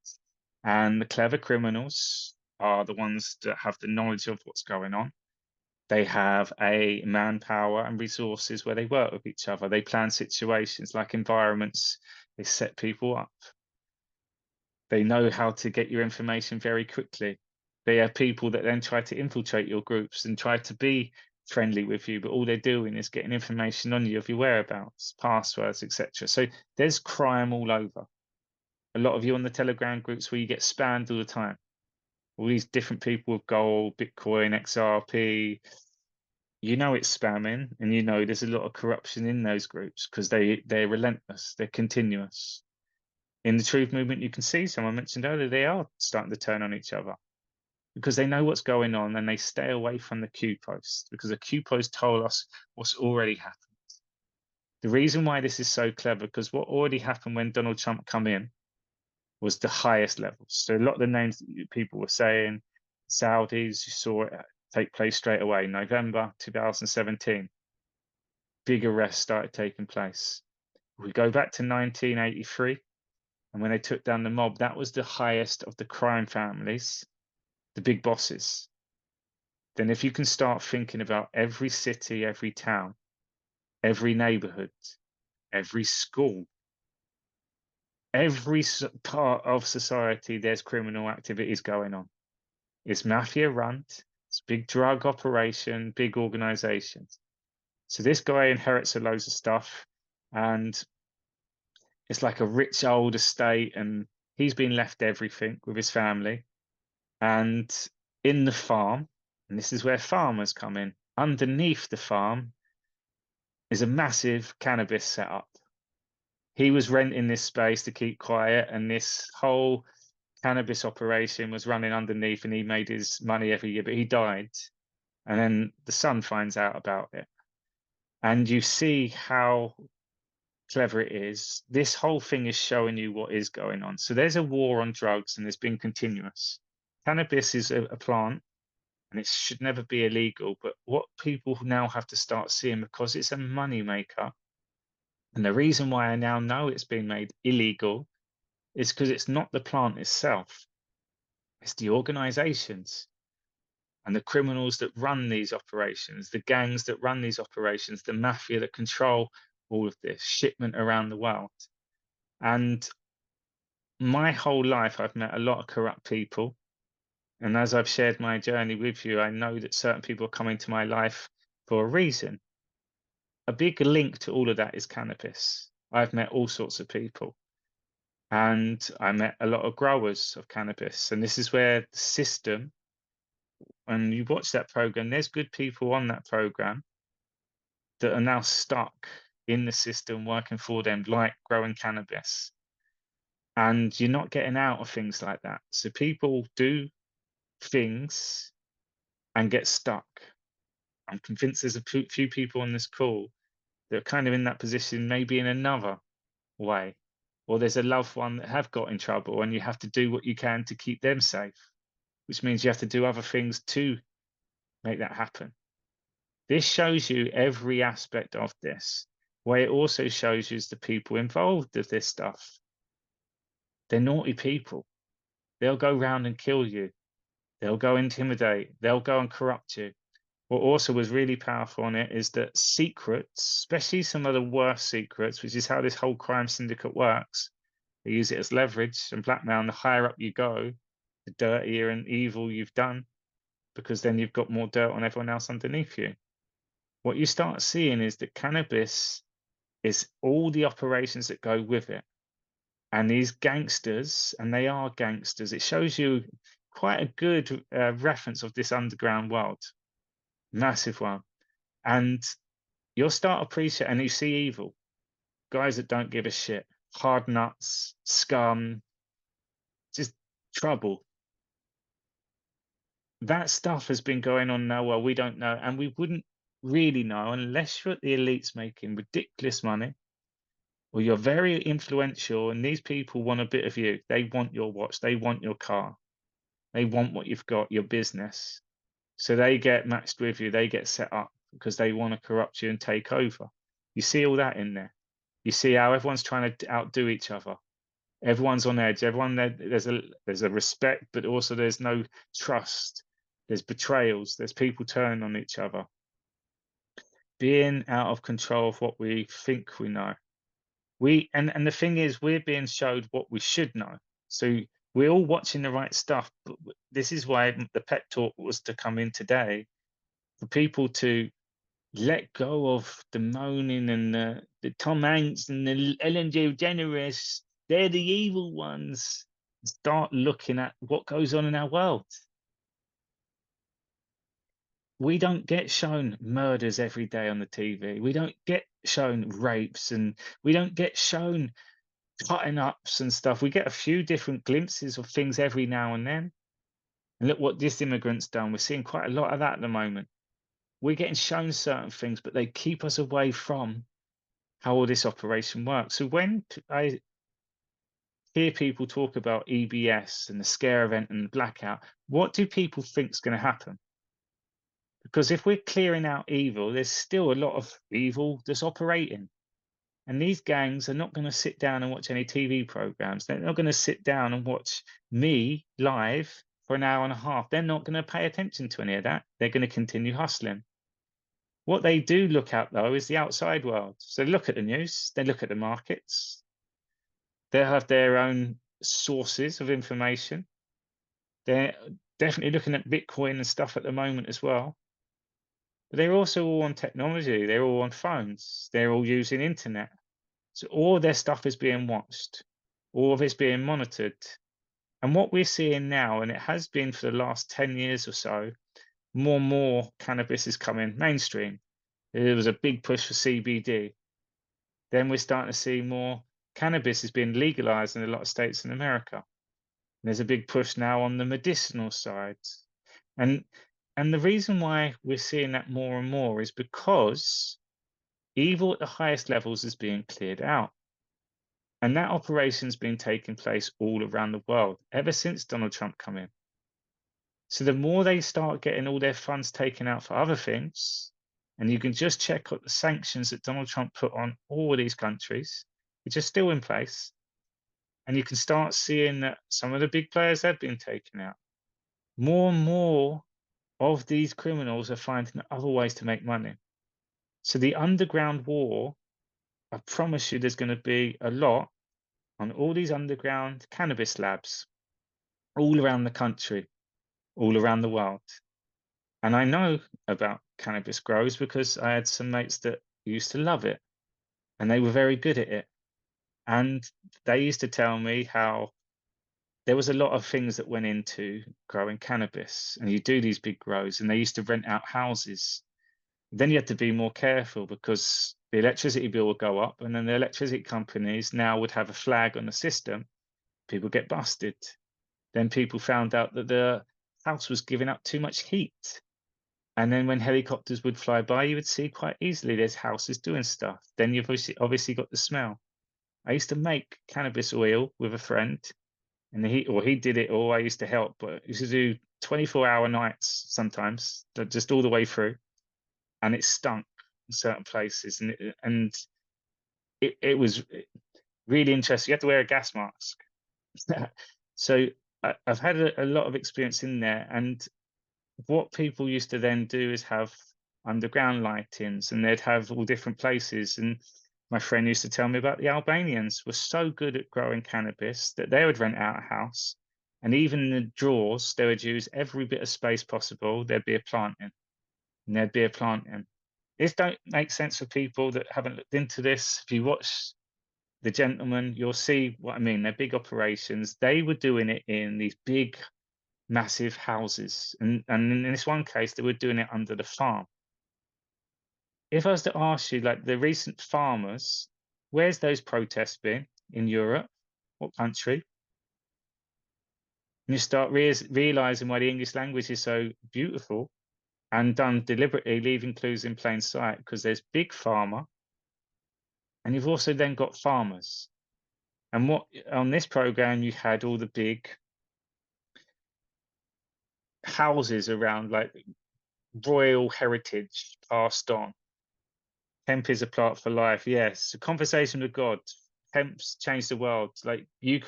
And the clever criminals are the ones that have the knowledge of what's going on. They have a manpower and resources where they work with each other. They plan situations like environments. They set people up. They know how to get your information very quickly. They are people that then try to infiltrate your groups and try to be friendly with you, but all they're doing is getting information on you of your whereabouts, passwords, etc. So there's crime all over. A lot of you on the Telegram groups where you get spammed all the time. All these different people with gold, Bitcoin, XRP. You know it's spamming, and you know there's a lot of corruption in those groups because they're relentless, they're continuous. In the truth movement, you can see someone mentioned earlier, they are starting to turn on each other because they know what's going on and they stay away from the Q post because the Q post told us what's already happened. The reason why this is so clever because what already happened when Donald Trump come in was the highest levels. So a lot of the names that people were saying, Saudis, you saw it take place straight away. November 2017, big arrests started taking place. We go back to 1983, and when they took down the mob, that was the highest of the crime families, the big bosses. Then if you can start thinking about every city, every town, every neighborhood, every school, every part of society, there's criminal activities going on. It's mafia run, it's big drug operation, big organizations. So this guy inherits a loads of stuff, and it's like a rich old estate, and he's been left everything with his family. And in the farm, and this is where farmers come in, underneath the farm is a massive cannabis setup. He was renting this space to keep quiet, and this whole cannabis operation was running underneath, and he made his money every year, but he died. And then the son finds out about it. and you see how clever it is. This whole thing is showing you what is going on. So there's a war on drugs, and it's been continuous. Cannabis is a plant, and it should never be illegal. But what people now have to start seeing, because it's a money maker, and the reason why I now know it's been made illegal is because it's not the plant itself, it's the organizations and the criminals that run these operations, the gangs that run these operations, the mafia that control all of this shipment around the world. And my whole life, I've met a lot of corrupt people. And as I've shared my journey with you, I know that certain people are coming to my life for a reason. A big link to all of that is cannabis. I've met all sorts of people. And I met a lot of growers of cannabis. And this is where the system, when you watch that program, there's good people on that program that are now stuck in the system working for them, like growing cannabis. And you're not getting out of things like that. So people do things and get stuck. I'm convinced there's a few people on this call that are kind of in that position, maybe in another way. Or there's a loved one that have got in trouble, and you have to do what you can to keep them safe, which means you have to do other things to make that happen. This shows you every aspect of this. What it also shows you is the people involved with this stuff. They're naughty people. They'll go round and kill you. They'll go intimidate. They'll go and corrupt you. What also was really powerful on it is that secrets, especially some of the worst secrets, which is how this whole crime syndicate works, they use it as leverage and blackmail. And the higher up you go, the dirtier and evil you've done, because then you've got more dirt on everyone else underneath you. What you start seeing is that cannabis is all the operations that go with it. And these gangsters, and they are gangsters, it shows you quite a good reference of this underground world, massive one. And you'll start appreciating, and you see evil, guys that don't give a shit, hard nuts, scum, just trouble. That stuff has been going on now. Well, we don't know, and we wouldn't really know unless you're at the elites making ridiculous money, or you're very influential, and these people want a bit of you. They want your watch, they want your car, they want what you've got, your business. So they get matched with you, they get set up because they want to corrupt you and take over. You see all that in there. You see how everyone's trying to outdo each other. Everyone's on edge. Everyone there's a respect, but also there's no trust. There's betrayals. There's people turning on each other. Being out of control of what we think we know. And the thing is, we're being showed what we should know. So we're all watching the right stuff. But this is why the pep talk was to come in today, for people to let go of the moaning and the Tom Hanks and the Ellen DeGeneres. They're the evil ones. Start looking at what goes on in our world. We don't get shown murders every day on the TV. We don't get shown rapes, and we don't get shown cutting ups and stuff. We get a few different glimpses of things every now and then. And look what this immigrant's done. We're seeing quite a lot of that at the moment. We're getting shown certain things, but they keep us away from how all this operation works. So when I hear people talk about EBS and the scare event and the blackout, what do people think is going to happen? Because if we're clearing out evil, there's still a lot of evil that's operating. And these gangs are not going to sit down and watch any TV programs. They're not going to sit down and watch me live for an hour and a half. They're not going to pay attention to any of that. They're going to continue hustling. What they do look at, though, is the outside world. So they look at the news, they look at the markets, they'll have their own sources of information. They're definitely looking at Bitcoin and stuff at the moment as well. But they're also all on technology, they're all on phones, they're all using internet. So all their stuff is being watched, all of it's being monitored. And what we're seeing now, and it has been for the last 10 years or so, more and more cannabis is coming mainstream. There was a big push for CBD. Then we're starting to see more cannabis is being legalized in a lot of states in America. There's a big push now on the medicinal side. And and the reason why we're seeing that more and more is because Evil at the highest levels is being cleared out. And that operation's been taking place all around the world ever since Donald Trump come in. So the more they start getting all their funds taken out for other things, and you can just check out the sanctions that Donald Trump put on all of these countries, which are still in place, and you can start seeing that some of the big players have been taken out. More and more of these criminals are finding other ways to make money. So the underground war, I promise you, there's going to be a lot on all these underground cannabis labs all around the country, all around the world. And I know about cannabis grows because I had some mates that used to love it and they were very good at it. And they used to tell me how there was a lot of things that went into growing cannabis. And you do these big grows, and they used to rent out houses. Then you had to be more careful because the electricity bill would go up, and then the electricity companies now would have a flag on the system. People get busted. Then people found out that the house was giving up too much heat. And then when helicopters would fly by, you would see quite easily there's houses doing stuff. Then you've obviously got the smell. I used to make cannabis oil with a friend, and he did it all. I used to help, but I used to do 24-hour nights sometimes, just all the way through, and it stunk in certain places, and it was really interesting. You have to wear a gas mask. So I've had a lot of experience in there, and what people used to then do is have underground lightings, and they'd have all different places. And my friend used to tell me about the Albanians were so good at growing cannabis that they would rent out a house, and even in the drawers, they would use every bit of space possible. There'd be a plant in, and there'd be a plant in. This don't make sense for people that haven't looked into this. If you watch The Gentleman, you'll see what I mean. They're big operations. They were doing it in these big massive houses. And in this one case, they were doing it under the farm. If I was to ask you, like the recent farmers, where's those protests been in Europe? What country? And you start realizing why the English language is so beautiful and done deliberately, leaving clues in plain sight, because there's big pharma, and you've also then got farmers. And what on this program you had all the big houses around, like royal heritage passed on. Hemp is a plant for life. Yes, a conversation with God. Hemp's changed the world. Like you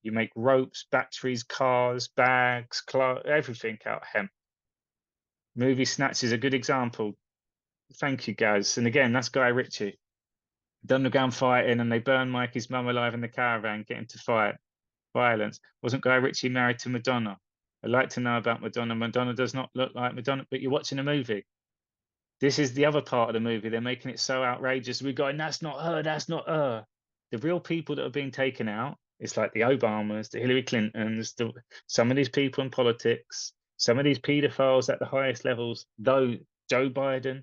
make ropes, batteries, cars, bags, everything out of hemp. Movie Snatch is a good example. Thank you, Gaz. And again, that's Guy Ritchie. The underground fighting, and they burn Mikey's mum alive in the caravan, getting to fight. Violence. Wasn't Guy Ritchie married to Madonna? I'd like to know about Madonna. Madonna does not look like Madonna, but you're watching a movie. This is the other part of the movie. They're making it so outrageous. We're going, that's not her, that's not her. The real people that are being taken out, it's like the Obamas, the Hillary Clintons, some of these people in politics, some of these pedophiles at the highest levels, though Joe Biden,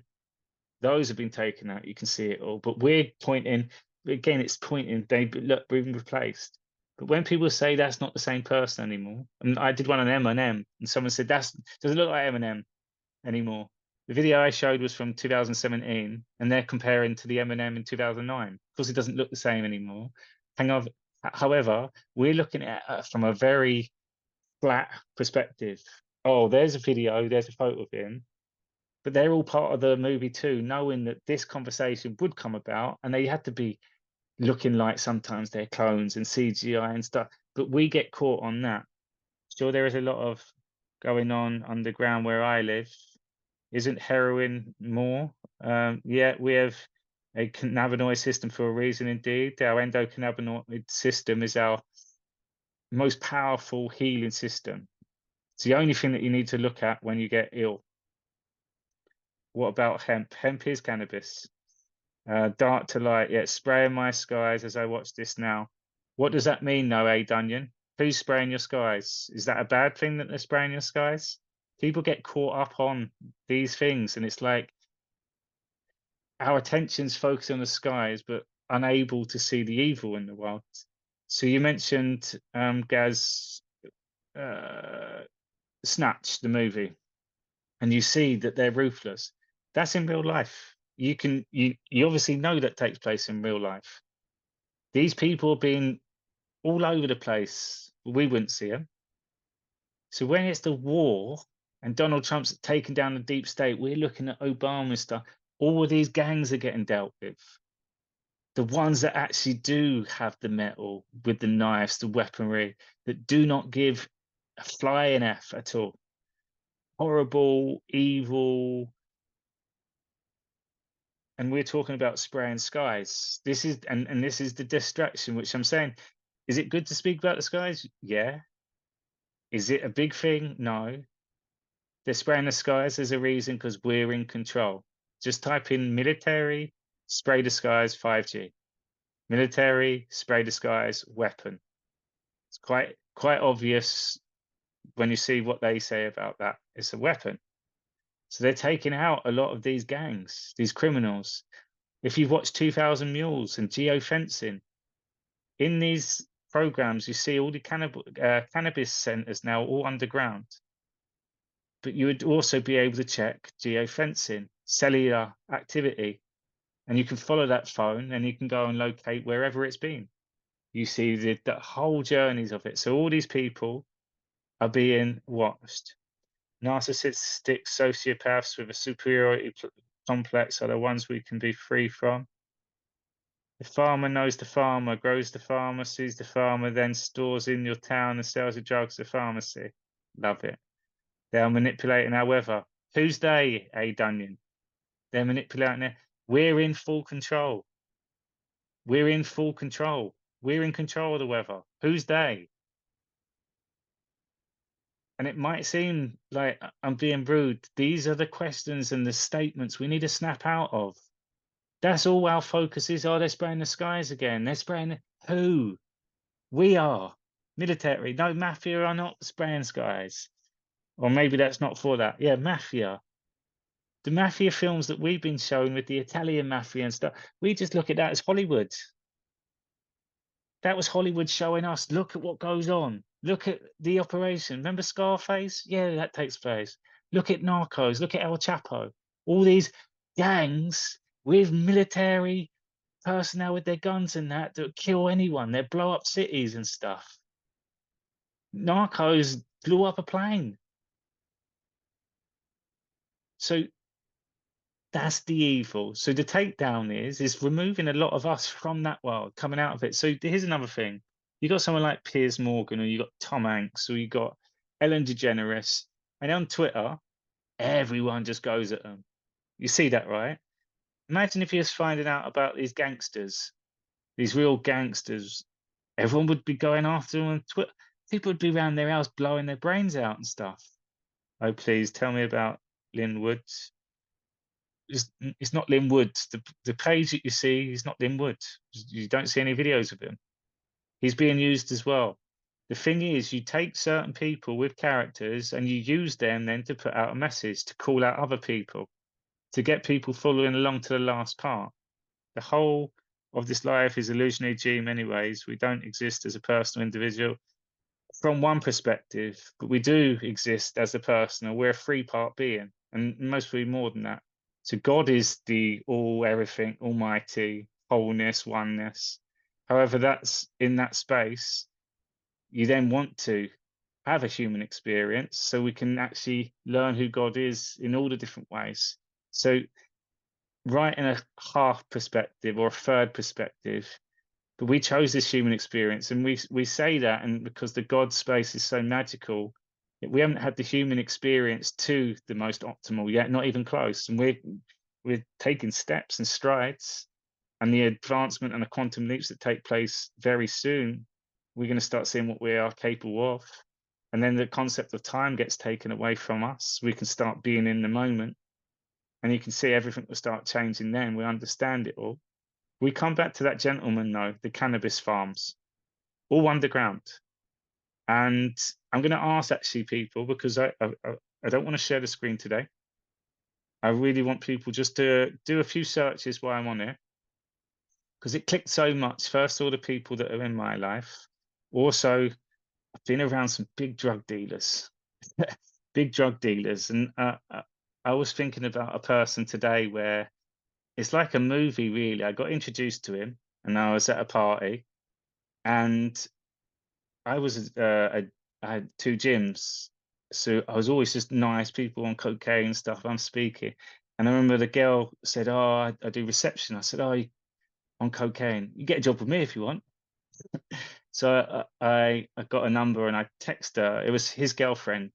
those have been taken out. You can see it all. But we're pointing, again, it's pointing, they've been replaced. But when people say that's not the same person anymore, and I did one on Eminem, and someone said that doesn't look like Eminem anymore. The video I showed was from 2017, and they're comparing to the Eminem in 2009. Of course, it doesn't look the same anymore. However, we're looking at it from a very flat perspective. Oh, there's a video, there's a photo of him. But they're all part of the movie too, knowing that this conversation would come about, and they had to be looking like sometimes they're clones and CGI and stuff. But we get caught on that. Sure, there is a lot of going on underground where I live. Isn't heroin more? Yeah, we have a cannabinoid system for a reason, indeed. Our endocannabinoid system is our most powerful healing system. It's the only thing that you need to look at when you get ill. What about hemp? Hemp is cannabis. Dark to light, yeah, spraying my skies as I watch this now. What does that mean, though, Dunyan? Who's spraying your skies? Is that a bad thing that they're spraying your skies? People get caught up on these things, and it's like our attention's focused on the skies, but unable to see the evil in the world. So you mentioned, Gaz, Snatch, the movie, and you see that they're ruthless. That's in real life. you obviously know that takes place in real life. These people are being all over the place. We wouldn't see them. So when it's the war and Donald Trump's taking down the deep state, we're looking at Obama stuff. All of these gangs are getting dealt with. The ones that actually do have the metal with the knives, the weaponry, that do not give a flying F at all. Horrible, evil, and we're talking about spraying skies. This is and this is the distraction, which I'm saying. Is it good to speak about the skies? Yeah. Is it a big thing? No. They're spraying the skies as a reason because we're in control. Just type in military, spray the skies, 5G. Military, spray the skies, weapon. It's quite obvious when you see what they say about that. It's a weapon. So they're taking out a lot of these gangs, these criminals. If you've watched 2000 Mules and geofencing, in these programs, you see all the cannabis centers now all underground. But you would also be able to check geofencing, cellular activity, and you can follow that phone and you can go and locate wherever it's been. You see the whole journeys of it. So all these people are being watched. Narcissistic sociopaths with a superiority complex are the ones we can be free from. The farmer knows the farmer, grows the farmer, sees the farmer, then stores in your town and sells the drugs to the pharmacy. Love it. They are manipulating our weather. Who's they, A. Dunyan? They're manipulating it. We're in full control. We're in full control. We're in control of the weather. Who's they? And it might seem like I'm being rude. These are the questions and the statements we need to snap out of. That's all our focus is. Oh, they're spraying the skies again. They're spraying who? We are. Military. No, mafia are not spraying skies. Or maybe that's not for that. Yeah, mafia. The mafia films that we've been showing with the Italian mafia and stuff, we just look at that as Hollywood. That was Hollywood showing us, look at what goes on. Look at the operation. Remember Scarface? Yeah, that takes place. Look at Narcos. Look at El Chapo. All these gangs with military personnel with their guns and that kill anyone. They blow up cities and stuff. Narcos blew up a plane. So that's the evil. So the takedown is removing a lot of us from that world, coming out of it. So here's another thing. You got someone like Piers Morgan, or you got Tom Hanks, or you got Ellen DeGeneres, and on Twitter, everyone just goes at them. You see that, right? Imagine if you was finding out about these gangsters, these real gangsters. Everyone would be going after them on Twitter. People would be around their house blowing their brains out and stuff. Oh, please tell me about Lynn Woods. It's not Lynn Woods. The page that you see is not Lynn Woods. You don't see any videos of him. He's being used as well. The thing is, you take certain people with characters and you use them then to put out a message, to call out other people, to get people following along to the last part. The whole of this life is illusionary dream anyways. We don't exist as a personal individual from one perspective, but we do exist as a person, and we're a three-part being, and mostly more than that. So God is the all, everything, almighty, wholeness, oneness. However, that's in that space, you then want to have a human experience so we can actually learn who God is in all the different ways. So, right in a half perspective or a third perspective, but we chose this human experience, and we say that, and because the God space is so magical, we haven't had the human experience to the most optimal yet, not even close. And we're taking steps and strides, and the advancement and the quantum leaps that take place very soon, we're going to start seeing what we are capable of. And then the concept of time gets taken away from us. We can start being in the moment, and you can see everything will start changing then. We understand it all. We come back to that gentleman, though, the cannabis farms, all underground. And I'm going to ask actually people, because I don't want to share the screen today. I really want people just to do a few searches while I'm on it, because it clicked so much. First, all the people that are in my life. Also, I've been around some big drug dealers, big drug dealers. And I was thinking about a person today where it's like a movie, really. I got introduced to him, and I was at a party, and I was I had 2 gyms, so I was always just nice people on cocaine and stuff. I'm speaking, and I remember the girl said, "Oh, I do reception." I said, "Oh, you on cocaine? You get a job with me if you want." So I got a number and I text her. It was his girlfriend,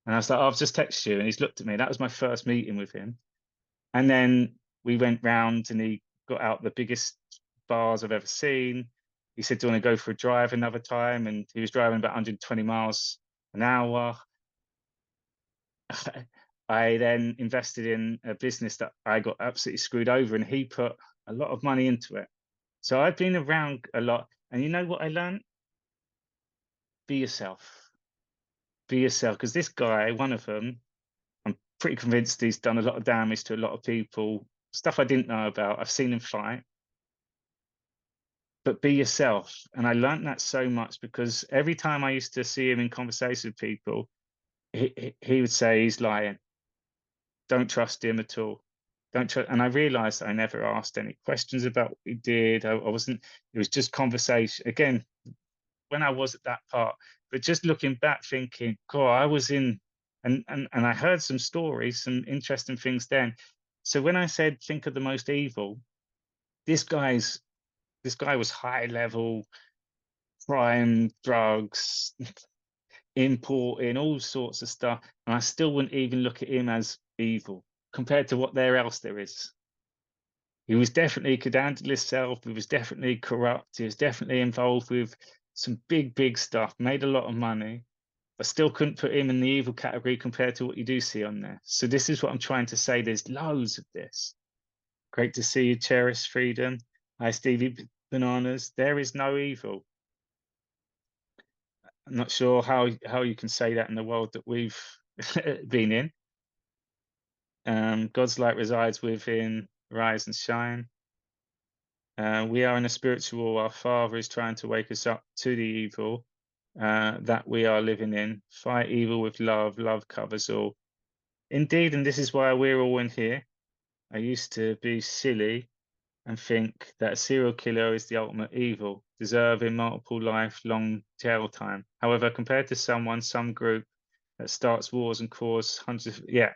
and I was like, "Oh, I've just texted you," and he's looked at me. That was my first meeting with him, and then we went round, and he got out the biggest bars I've ever seen. He said, "Do you want to go for a drive another time?" And he was driving about 120 miles an hour. I then invested in a business that I got absolutely screwed over, and he put a lot of money into it. So I've been around a lot, and you know what I learned? Be yourself. Be yourself, because this guy, one of them, I'm pretty convinced he's done a lot of damage to a lot of people. Stuff I didn't know about. I've seen him fight, but be yourself. And I learned that so much because every time I used to see him in conversation with people, he would say he's lying. Don't trust him at all. Don't trust. And I realized I never asked any questions about what he did. I wasn't, it was just conversation. Again, when I was at that part, but just looking back, thinking, God, I was in, and I heard some stories, some interesting things then. So when I said think of the most evil, this guy's this guy was high level crime, drugs, importing all sorts of stuff, and I still wouldn't even look at him as evil compared to what there else there is. He was definitely could handle himself. He was definitely corrupt. He was definitely involved with some big stuff. Made a lot of money. I still couldn't put him in the evil category compared to what you do see on there. So this is what I'm trying to say. There's loads of this. Great to see you, Cherish Freedom. Hi, Stevie Bananas. There is no evil. I'm not sure how you can say that in the world that we've been in. God's light resides within. Rise and shine. We are in a spiritual. Our Father is trying to wake us up to the evil that we are living in. Fight evil with love. Love covers all. Indeed, and this is why we're all in here. I used to be silly and think that a serial killer is the ultimate evil, deserving multiple lifelong jail time. However, compared to some group that starts wars and causes hundreds of, yeah.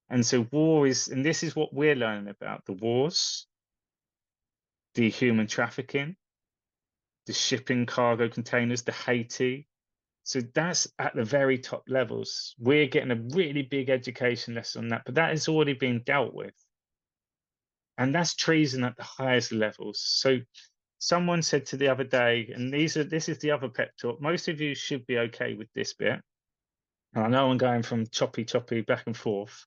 And so war is, and this is what we're learning about the wars, the human trafficking, the shipping cargo containers, the Haiti. So that's at the very top levels. We're getting a really big education lesson on that, but that has already been dealt with. And that's treason at the highest levels. So someone said to the other day, and this is the other pep talk. Most of you should be okay with this bit. And I know I'm going from choppy back and forth.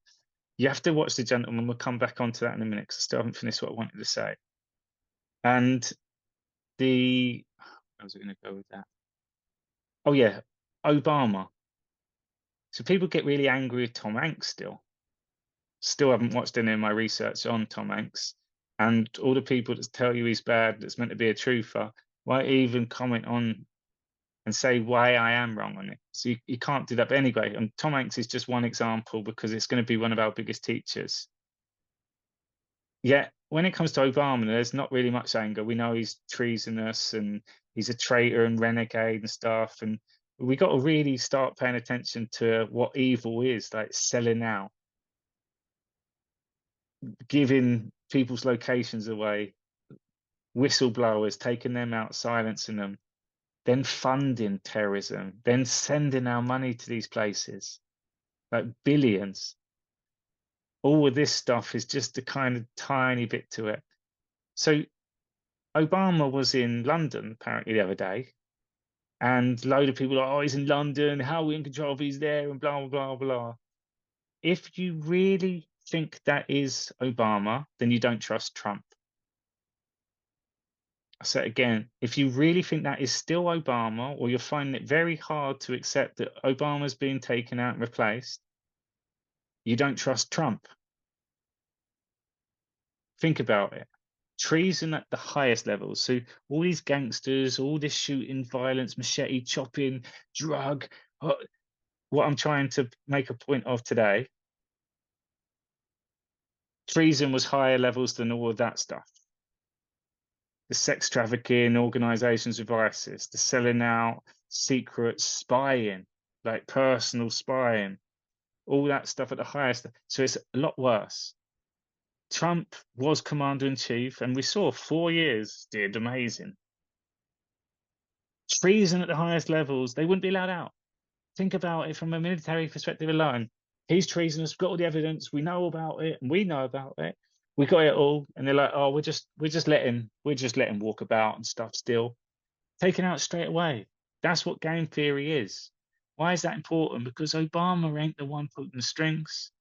You have to watch The Gentleman. We'll come back onto that in a minute because I still haven't finished what I wanted to say. And how was I going to go with that? Oh yeah, Obama. So people get really angry with Tom Hanks still. Still haven't watched any of my research on Tom Hanks. And all the people that tell you he's bad, that's meant to be a truther, why even comment on and say why I am wrong on it. So you can't do that. But anyway, and Tom Hanks is just one example because it's going to be one of our biggest teachers. Yet when it comes to Obama, there's not really much anger. We know he's treasonous and he's a traitor and renegade and stuff. And we got to really start paying attention to what evil is, like selling out, giving people's locations away, whistleblowers, taking them out, silencing them, then funding terrorism, then sending our money to these places, like billions. All of this stuff is just a kind of tiny bit to it. So Obama was in London apparently the other day, and a load of people are, oh, he's in London, how are we in control if he's there, and blah, blah, blah, blah. If you really think that is Obama, then you don't trust Trump. So again, if you really think that is still Obama, or you're finding it very hard to accept that Obama's being taken out and replaced, you don't trust Trump. Think about it. Treason at the highest levels. So all these gangsters, all this shooting, violence, machete chopping, drug. What I'm trying to make a point of today Treason was higher levels than all of that stuff. The sex trafficking organizations with ISIS, the selling out, secret spying, like personal spying, all that stuff at the highest. So it's a lot worse. Trump was commander in chief, and we saw 4 years did amazing. Treason at the highest levels, they wouldn't be allowed out. Think about it from a military perspective alone. He's treasonous, got all the evidence, we know about it, and we know about it. We got it all, and they're like, oh, we're just letting walk about and stuff still. Taken out straight away. That's what game theory is. Why is that important? Because Obama ain't the one pulling the strings.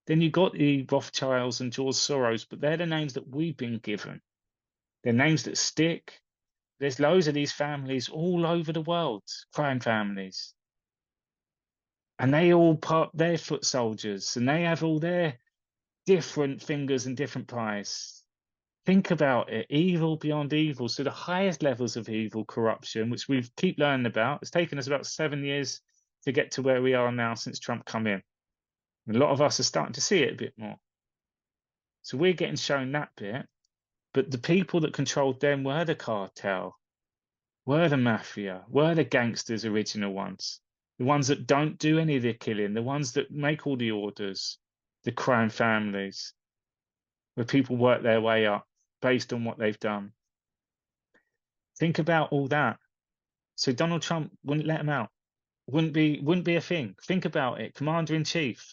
Then you got the Rothschilds and George Soros, but they're the names that we've been given. They're names that stick. There's loads of these families all over the world, crime families. And they all part their foot soldiers, and they have all their different fingers and different pies. Think about it, evil beyond evil. So the highest levels of evil, corruption, which we keep learning about, it's taken us about 7 years to get to where we are now since Trump come in. And a lot of us are starting to see it a bit more. So we're getting shown that bit, but the people that controlled them were the cartel, were the mafia, were the gangsters, original ones. The ones that don't do any of the killing, the ones that make all the orders, the crime families, where people work their way up based on what they've done. Think about all that. So Donald Trump wouldn't let him out. Wouldn't be a thing. Think about it. Commander in chief.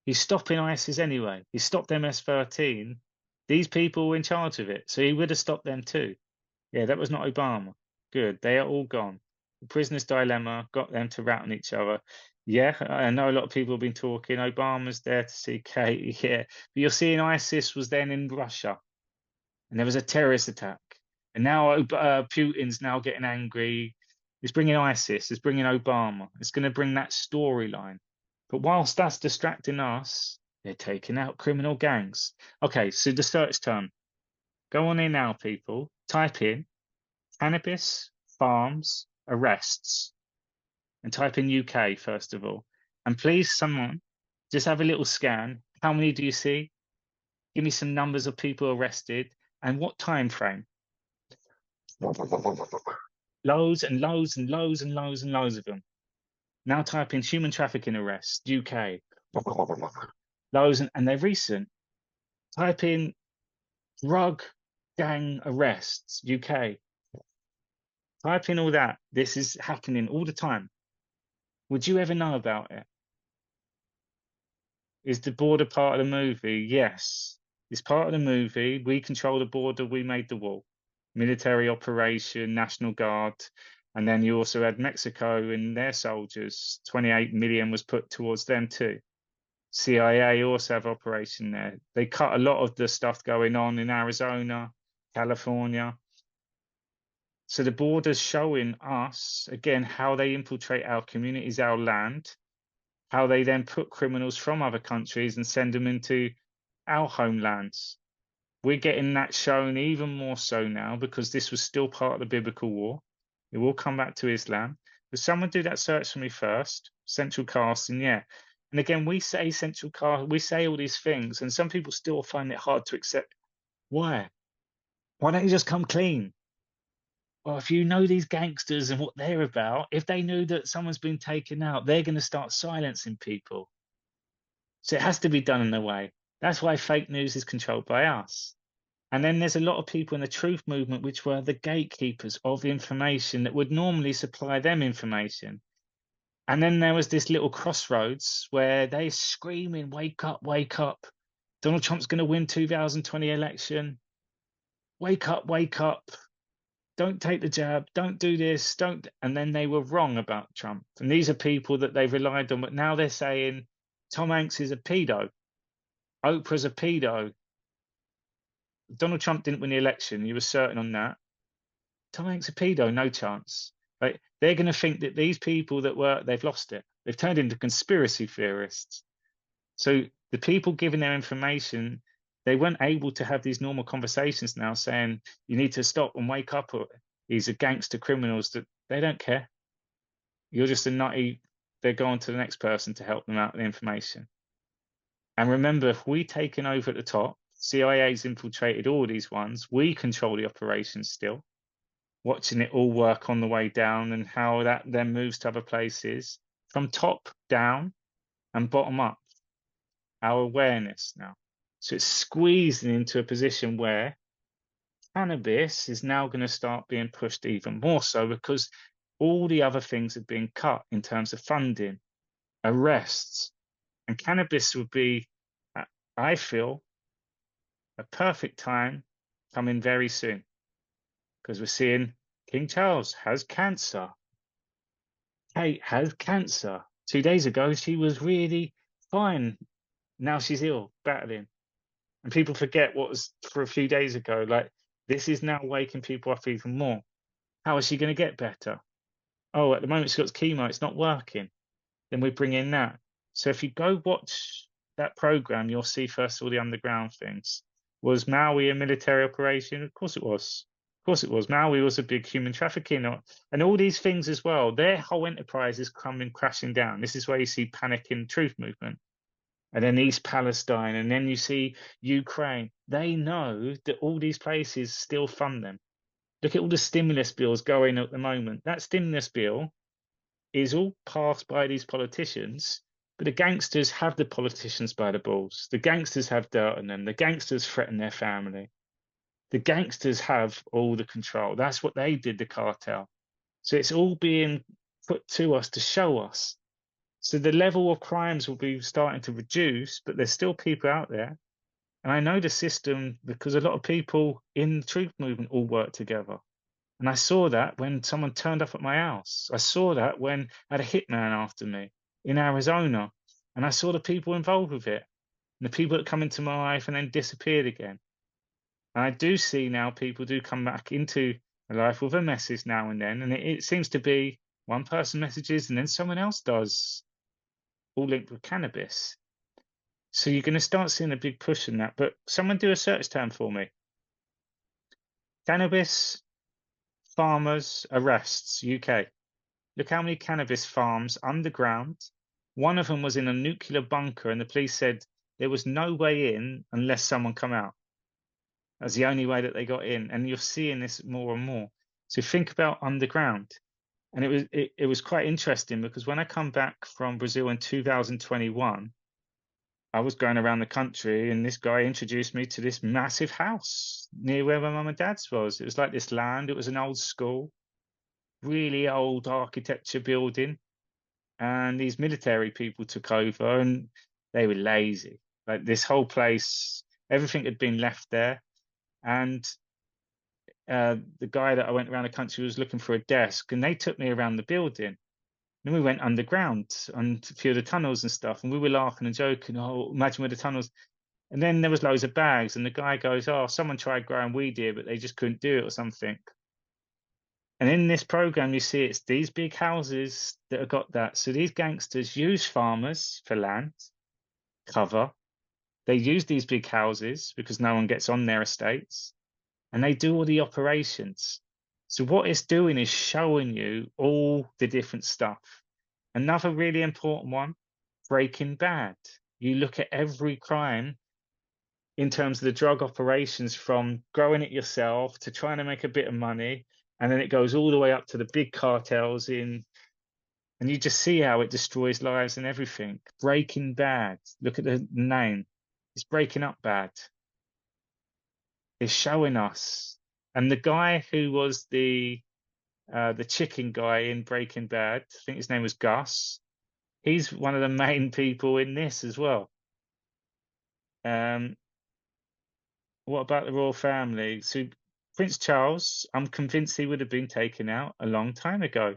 He's stopping ISIS anyway. He stopped MS-13. These people were in charge of it, so he would have stopped them too. Yeah, that was not Obama. Good. They are all gone. The prisoner's dilemma got them to rat on each other. Yeah, I know a lot of people have been talking. Obama's there to see Kate. Yeah, but you're seeing ISIS was then in Russia, and there was a terrorist attack. And now Putin's now getting angry. He's bringing ISIS. He's bringing Obama. It's going to bring that storyline. But whilst that's distracting us, they're taking out criminal gangs. Okay, so the search term. Go on in now, people. Type in cannabis farms arrests and type in UK first of all. And please, someone, just have a little scan. How many do you see? Give me some numbers of people arrested and what time frame. Loads and loads and loads and loads and loads of them. Now type in human trafficking arrests, UK. Loads and they're recent. Type in drug gang arrests, UK. Type in all that. This is happening all the time. Would you ever know about it? Is the border part of the movie? Yes. It's part of the movie. We control the border. We made the wall. Military operation, National Guard. And then you also had Mexico and their soldiers. 28 million was put towards them too. CIA also have operation there. They cut a lot of the stuff going on in Arizona, California. So the border's showing us, again, how they infiltrate our communities, our land, how they then put criminals from other countries and send them into our homelands. We're getting that shown even more so now because this was still part of the biblical war. It will come back to Islam. But someone do that search for me first. Central casting, yeah. And again, we say central cast, we say all these things, and some people still find it hard to accept. Why? Why don't you just come clean? Well, if you know these gangsters and what they're about, if they knew that someone's been taken out, they're going to start silencing people. So it has to be done in a way. That's why fake news is controlled by us. And then there's a lot of people in the truth movement which were the gatekeepers of the information that would normally supply them information. And then there was this little crossroads where they're screaming, wake up, wake up. Donald Trump's going to win 2020 election. Wake up, wake up. Don't take the jab, don't do this, don't. And then they were wrong about Trump. And these are people that they've relied on, but now they're saying Tom Hanks is a pedo. Oprah's a pedo. Donald Trump didn't win the election. You were certain on that. Tom Hanks a pedo, no chance. Right? They're going to think that these people they've lost it. They've turned into conspiracy theorists. So the people giving their information, they weren't able to have these normal conversations now saying, you need to stop and wake up. Or these are gangster criminals that they don't care. You're just a nutty, they're going to the next person to help them out with the information. And remember, if we taken over at the top, CIA's infiltrated all these ones, we control the operations still, watching it all work on the way down and how that then moves to other places from top down and bottom up, our awareness now. So it's squeezing into a position where cannabis is now going to start being pushed even more so because all the other things have been cut in terms of funding, arrests, and cannabis would be, I feel, a perfect time coming very soon because we're seeing King Charles has cancer. Kate has cancer. 2 days ago, she was really fine. Now she's ill, battling. And people forget what was for a few days ago. Like, this is now waking people up even more. How is she going to get better? Oh, at the moment she's got chemo, it's not working. Then we bring in that. So if you go watch that program, you'll see first all the underground things. Was Maui a military operation? Of course it was. Of course it was. Maui was a big human trafficking, and all these things as well. Their whole enterprise is coming crashing down. This is where you see panic in truth movement. And then East Palestine, and then you see Ukraine. They know that all these places still fund them. Look at all the stimulus bills going at the moment. That stimulus bill is all passed by these politicians, but the gangsters have the politicians by the balls. The gangsters have dirt on them. The gangsters threaten their family. The gangsters have all the control. That's what they did, the cartel. So it's all being put to us to show us. So the level of crimes will be starting to reduce, but there's still people out there. And I know the system because a lot of people in the truth movement all work together. And I saw that when someone turned up at my house. I saw that when I had a hitman after me in Arizona. And I saw the people involved with it. And the people that come into my life and then disappeared again. And I do see now people do come back into my life with a message now and then. And it seems to be one person messages and then someone else does, all linked with cannabis. So you're going to start seeing a big push in that. But someone do a search term for me. Cannabis farmers arrests UK. Look how many cannabis farms underground. One of them was in a nuclear bunker, and the police said there was no way in unless someone come out. That's the only way that they got in, and you're seeing this more and more. So think about underground, and it was quite interesting because when I come back from Brazil in 2021, I was going around the country, and this guy introduced me to this massive house near where my mum and dad's was. It was like this land. It was an old school, really old architecture building, and these military people took over, and they were lazy. Like this whole place, everything had been left there, and the guy that I went around the country was looking for a desk, and they took me around the building. Then we went underground and a few of the tunnels and stuff, and we were laughing and joking. Oh, imagine where the tunnels. And then there was loads of bags, and the guy goes, "Oh, someone tried growing weed here, but they just couldn't do it or something." And in this program, you see it's these big houses that have got that. So these gangsters use farmers for land cover. They use these big houses because no one gets on their estates, and they do all the operations. So what it's doing is showing you all the different stuff. Another really important one, Breaking Bad. You look at every crime in terms of the drug operations from growing it yourself to trying to make a bit of money, and then it goes all the way up to the big cartels in, and you just see how it destroys lives and everything. Breaking Bad. Look at the name. It's breaking up bad. It's showing us. And the guy who was the chicken guy in Breaking Bad, I think his name was Gus. He's one of the main people in this as well. Um, what about the royal family? So Prince Charles, I'm convinced he would have been taken out a long time ago.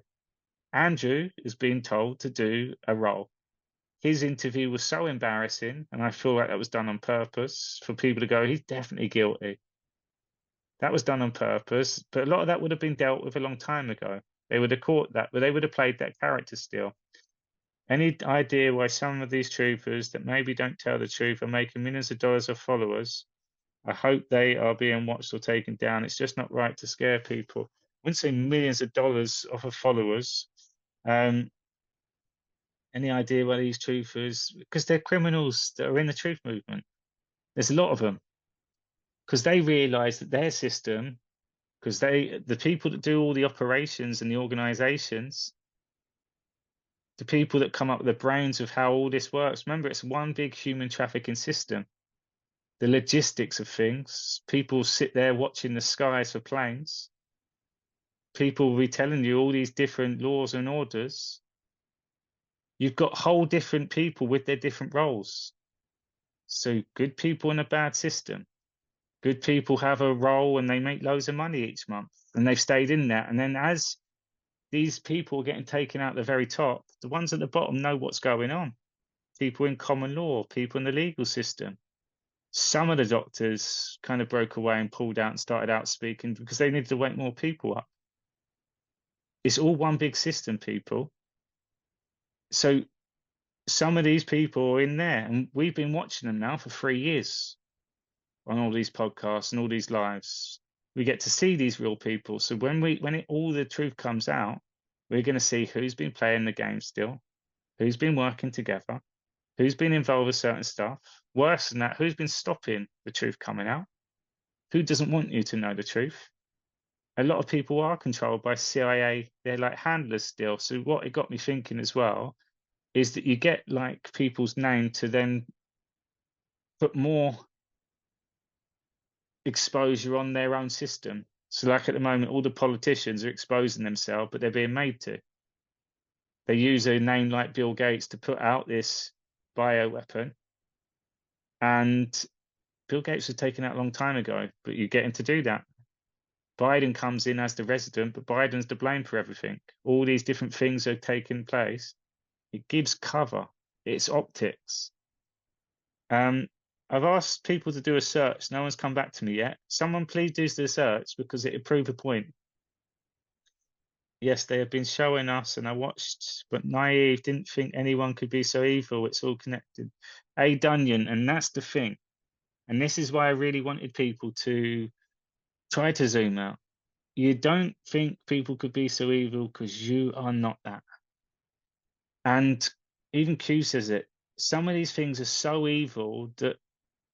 Andrew is being told to do a role. His interview was so embarrassing, and I feel like that was done on purpose for people to go, he's definitely guilty. That was done on purpose, but a lot of that would have been dealt with a long time ago. They would have caught that, but they would have played that character still. Any idea why some of these troopers that maybe don't tell the truth are making millions of dollars of followers? I hope they are being watched or taken down. It's just not right to scare people. I wouldn't say millions of dollars off of followers. Um, Any idea where these truthers? Because they're criminals that are in the truth movement. There's a lot of them because they realise that their system, because the people that do all the operations and the organisations, the people that come up with the brains of how all this works. Remember, it's one big human trafficking system. The logistics of things. People sit there watching the skies for planes. People will be telling you all these different laws and orders. You've got whole different people with their different roles. So good people in a bad system. Good people have a role and they make loads of money each month and they've stayed in that. And then as these people are getting taken out the very top, the ones at the bottom know what's going on. People in common law, people in the legal system. Some of the doctors kind of broke away and pulled out and started out speaking because they needed to wake more people up. It's all one big system, people. So some of these people are in there, and we've been watching them now for 3 years on all these podcasts and all these lives. We get to see these real people. So all the truth comes out, we're going to see who's been playing the game still, who's been working together, who's been involved with certain stuff. Worse than that, who's been stopping the truth coming out? Who doesn't want you to know the truth? A lot of people are controlled by CIA. They're like handlers still. So what it got me thinking as well is that you get like people's name to then put more exposure on their own system. So like at the moment, all the politicians are exposing themselves, but they're being made to. They use a name like Bill Gates to put out this bioweapon. And Bill Gates was taken out a long time ago, but you get him to do that. Biden comes in as the resident, but Biden's to blame for everything. All these different things are taking place. It gives cover. It's optics. I've asked people to do a search. No one's come back to me yet. Someone please do the search because it'll prove a point. Yes, they have been showing us, and I watched, but naive, didn't think anyone could be so evil. It's all connected. A Dunyan, and that's the thing. And this is why I really wanted people to try to zoom out. You don't think people could be so evil because you are not that. And even Q says it. Some of these things are so evil that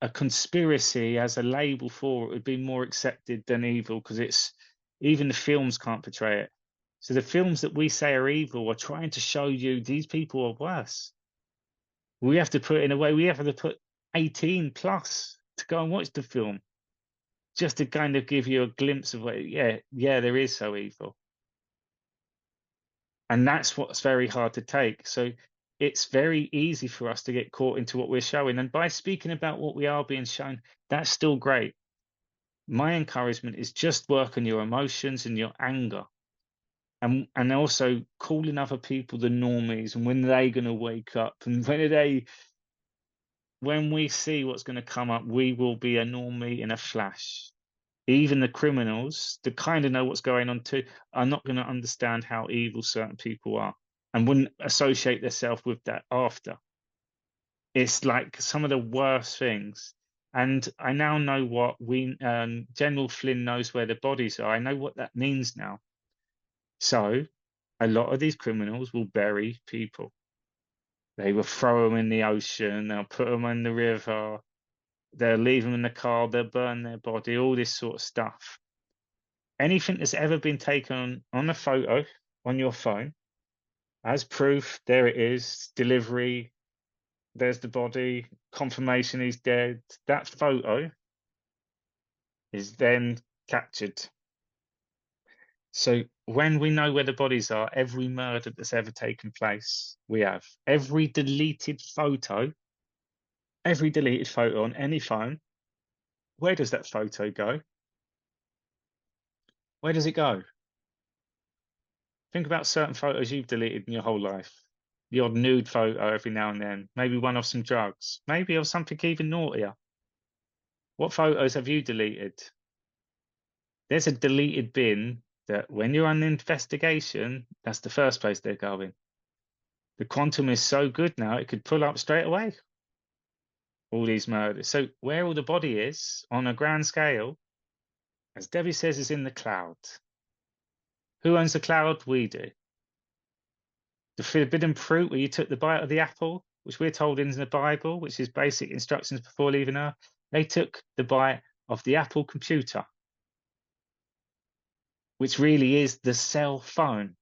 a conspiracy as a label for it would be more accepted than evil because it's even the films can't portray it. So the films that we say are evil are trying to show you these people are worse. We have to put it in a way, we have to put 18 plus to go and watch the film just to kind of give you a glimpse of what, yeah, there is so evil. And that's what's very hard to take. So it's very easy for us to get caught into what we're showing. And by speaking about what we are being shown, that's still great. My encouragement is just work on your emotions and your anger. And also calling other people the normies and when are they going to wake up and when we see what's going to come up, we will be a normie in a flash. Even the criminals that kind of know what's going on too are not going to understand how evil certain people are and wouldn't associate themselves with that after. It's like some of the worst things. And I now know what General Flynn knows where the bodies are. I know what that means now. So a lot of these criminals will bury people. They will throw them in the ocean. They'll put them in the river. They'll leave them in the car. They'll burn their body. All this sort of stuff. Anything that's ever been taken on a photo on your phone as proof, there it is, delivery, there's the body, confirmation he's dead. That photo is then captured. So when we know where the bodies are, every murder that's ever taken place, we have. Every deleted photo on any phone, where does that photo go? Where does it go? Think about certain photos you've deleted in your whole life. The odd nude photo every now and then, maybe one of some drugs, maybe of something even naughtier. What photos have you deleted? There's a deleted bin that when you're on investigation, that's the first place they're going. The quantum is so good now, it could pull up straight away all these murders. So where all the body is on a grand scale, as Debbie says, is in the cloud. Who owns the cloud? We do. The forbidden fruit, where you took the bite of the apple, which we're told in the Bible, which is basic instructions before leaving Earth. They took the bite of the Apple computer, which really is the cell phone,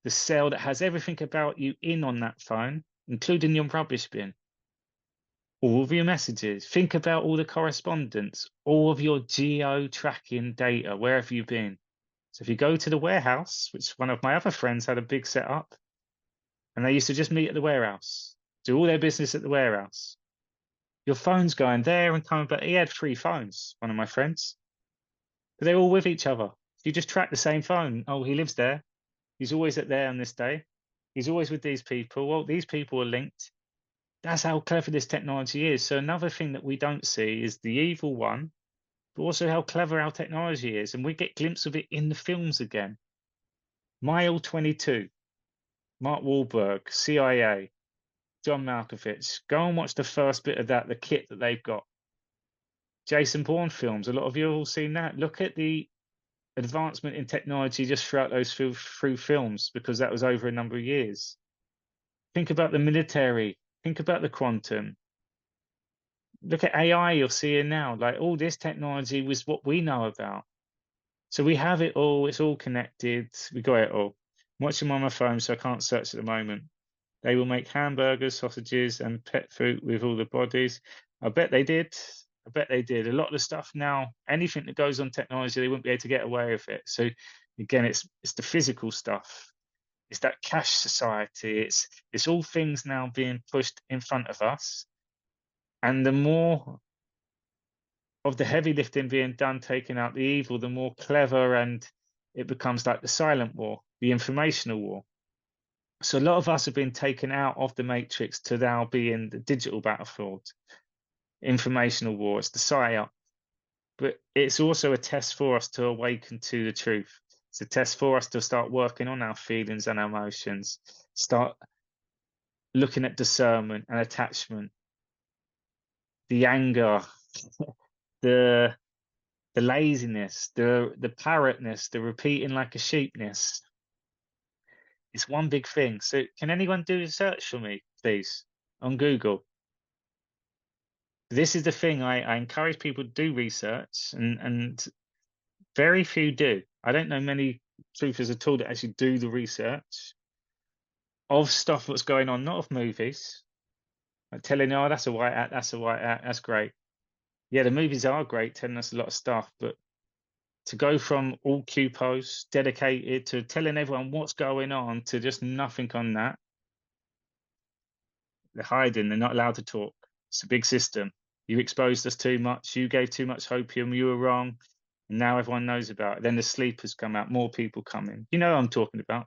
the cell that has everything about you in on that phone, including your rubbish bin, all of your messages. Think about all the correspondence, all of your geo tracking data, wherever you've been. So if you go to the warehouse, which one of my other friends had a big setup, and they used to just meet at the warehouse, do all their business at the warehouse. Your phone's going there and coming back. He had 3 phones, one of my friends, but they're all with each other. You just track the same phone. Oh, he lives there. He's always at there on this day. He's always with these people. Well, these people are linked. That's how clever this technology is. So another thing that we don't see is the evil one, but also how clever our technology is. And we get glimpse of it in the films again. Mile 22, Mark Wahlberg, CIA, John Malkovich. Go and watch the first bit of that, the kit that they've got. Jason Bourne films, a lot of you have all seen that. Look at the advancement in technology just throughout those through films, because that was over a number of years. Think about the military, think about the quantum. Look at AI you're seeing now. Like, all this technology was what we know about. So we have it all, it's all connected, we got it all. I'm watching on my phone, so I can't search at the moment. They will make hamburgers, sausages, and pet food with all the bodies. I bet they did. I bet they did. A lot of the stuff now, anything that goes on technology, they wouldn't be able to get away with it. So again, it's the physical stuff. It's that cash society. It's all things now being pushed in front of us. And the more of the heavy lifting being done, taking out the evil, the more clever, and it becomes like the silent war, the informational war. So a lot of us have been taken out of the matrix to now be in the digital battlefield, informational war. It's the psyop, but it's also a test for us to awaken to the truth. It's a test for us to start working on our feelings and our emotions, start looking at discernment and attachment, the anger, the laziness, the parrotness, the repeating like a sheepness. It's one big thing. So can anyone do a search for me, please, on Google? This is the thing. I encourage people to do research, and very few do. I don't know many truthers at all that actually do the research of stuff that's going on, not of movies. Like telling you, oh, that's a white act, that's a white act, that's great. Yeah, the movies are great, telling us a lot of stuff, but to go from all Q posts dedicated to telling everyone what's going on to just nothing on that, they're hiding, they're not allowed to talk. It's a big system. You exposed us too much, you gave too much hopium, you were wrong, and now everyone knows about it. Then the sleepers come out, more people come in. You know what I'm talking about.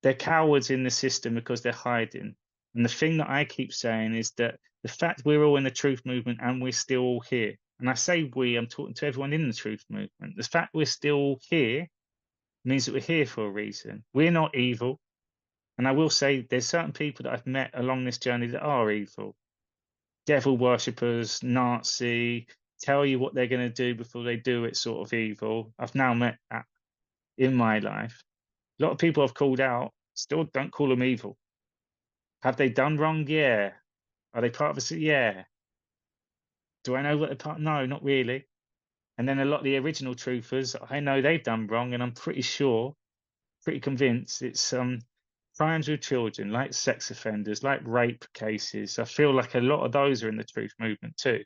They're cowards in the system because they're hiding. And the thing that I keep saying is that the fact we're all in the truth movement and we're still all here, and I say we, I'm talking to everyone in the truth movement. The fact we're still here means that we're here for a reason. We're not evil. And I will say there's certain people that I've met along this journey that are evil. Devil worshippers, Nazi, tell you what they're going to do before they do it, sort of evil. I've now met that in my life. A lot of people I've called out still don't call them evil. Have they done wrong? Yeah. Are they part of us? Yeah. Do I know what they're part? No, not really. And then a lot of the original truthers, I know they've done wrong, and I'm pretty sure, pretty convinced it's crimes with children, like sex offenders, like rape cases. I feel like a lot of those are in the truth movement too,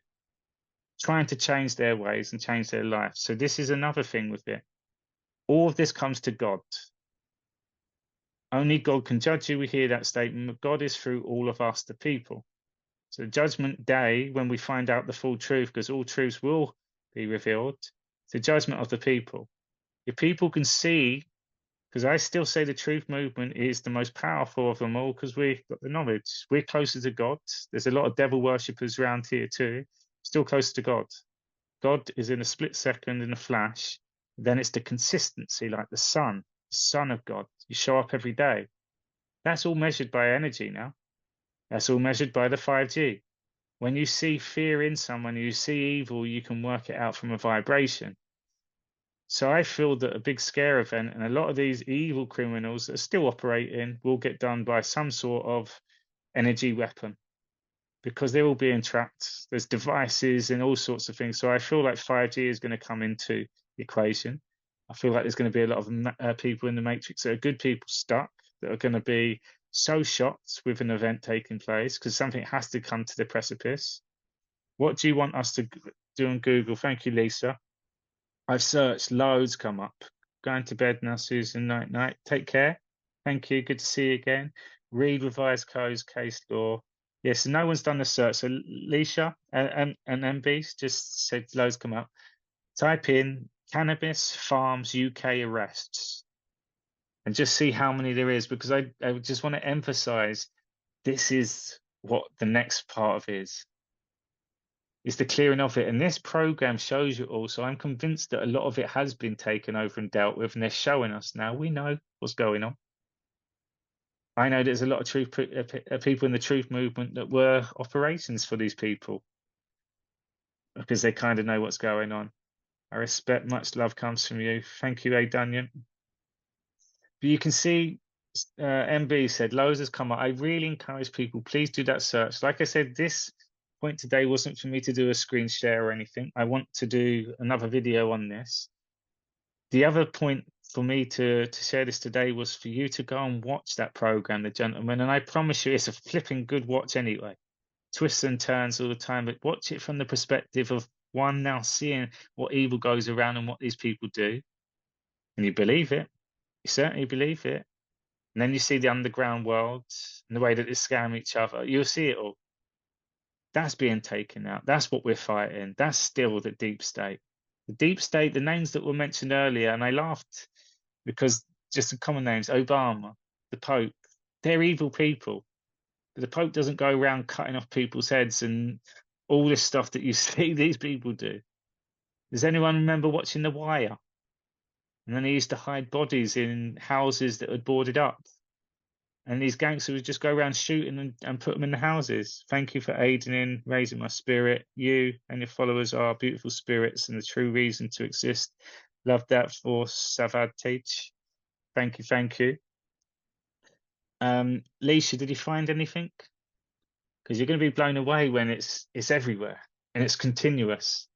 trying to change their ways and change their life. So this is another thing with it. All of this comes to God. Only God can judge you. We hear that statement, but God is through all of us, the people. So judgment day, when we find out the full truth, because all truths will be revealed, it's the judgment of the people. If people can see, because I still say the truth movement is the most powerful of them all, because we've got the knowledge. We're closer to God. There's a lot of devil worshippers around here too, still closer to God. God is in a split second, in a flash. Then it's the consistency, like the Son of God. You show up every day. That's all measured by energy now. That's all measured by the 5G. When you see fear in someone, you see evil, you can work it out from a vibration. So I feel that a big scare event and a lot of these evil criminals that are still operating will get done by some sort of energy weapon because they're all being tracked. There's devices and all sorts of things. So I feel like 5G is going to come into the equation. I feel like there's going to be a lot of people in the Matrix that are good people stuck that are going to be so shocked with an event taking place because something has to come to the precipice. What do you want us to do on Google? Thank you, Lisa. I've searched, loads come up. Going to bed now, Susan. Night, night. Take care. Thank you. Good to see you again. Read revised codes, case law. Yes, no one's done the search. So, Leisha and MB's just said loads come up. Type in cannabis farms UK arrests and just see how many there is because I just want to emphasize this is what the next part of is the clearing of it. And this program shows you all. So I'm convinced that a lot of it has been taken over and dealt with, and they're showing us now. We know what's going on. I know there's a lot of people in the truth movement that were operations for these people because they kind of know what's going on. I respect, much love comes from you. Thank you, A. Dunyan. But you can see MB said loads has come up. I really encourage people, please do that search. Like I said, this point today wasn't for me to do a screen share or anything. I want to do another video on this. The other point for me to share this today was for you to go and watch that program, The Gentleman, and I promise you it's a flipping good watch anyway. Twists and turns all the time, but watch it from the perspective of one now seeing what evil goes around and what these people do. And you believe it. You certainly believe it. And then you see the underground world and the way that they scam each other. You'll see it all. That's being taken out. That's what we're fighting. That's still the deep state. The deep state, the names that were mentioned earlier, and I laughed because just the common names, Obama, the Pope, they're evil people. But the Pope doesn't go around cutting off people's heads and all this stuff that you see these people do. Does anyone remember watching The Wire? And then he used to hide bodies in houses that had boarded up. And these gangsters would just go around shooting and put them in the houses. Thank you for aiding in raising my spirit. You and your followers are beautiful spirits and the true reason to exist. Love that for Savad Teach. Thank you, thank you. Leisha, did you find anything? Because you're going to be blown away when it's everywhere and it's continuous.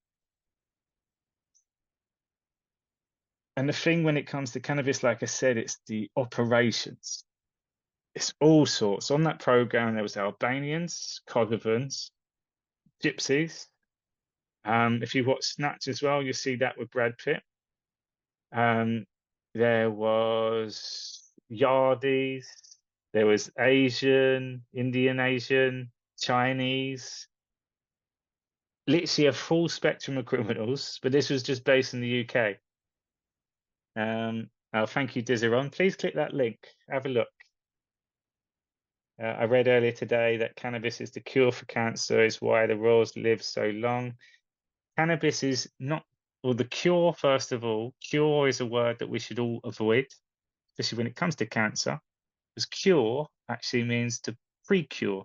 And the thing when it comes to cannabis, like I said, it's the operations. It's all sorts. On that program, there was Albanians, Kosovans, Gypsies. If you watch Snatch as well, you see that with Brad Pitt. There was Yardies, there was Asian, Indian Asian, Chinese, literally a full spectrum of criminals, but this was just based in the UK. Oh, thank you, Dizeron. Please click that link. Have a look. I read earlier today that cannabis is the cure for cancer, is why the royals live so long. Cannabis is not, well, the cure, first of all, cure is a word that we should all avoid, especially when it comes to cancer, because cure actually means to pre-cure,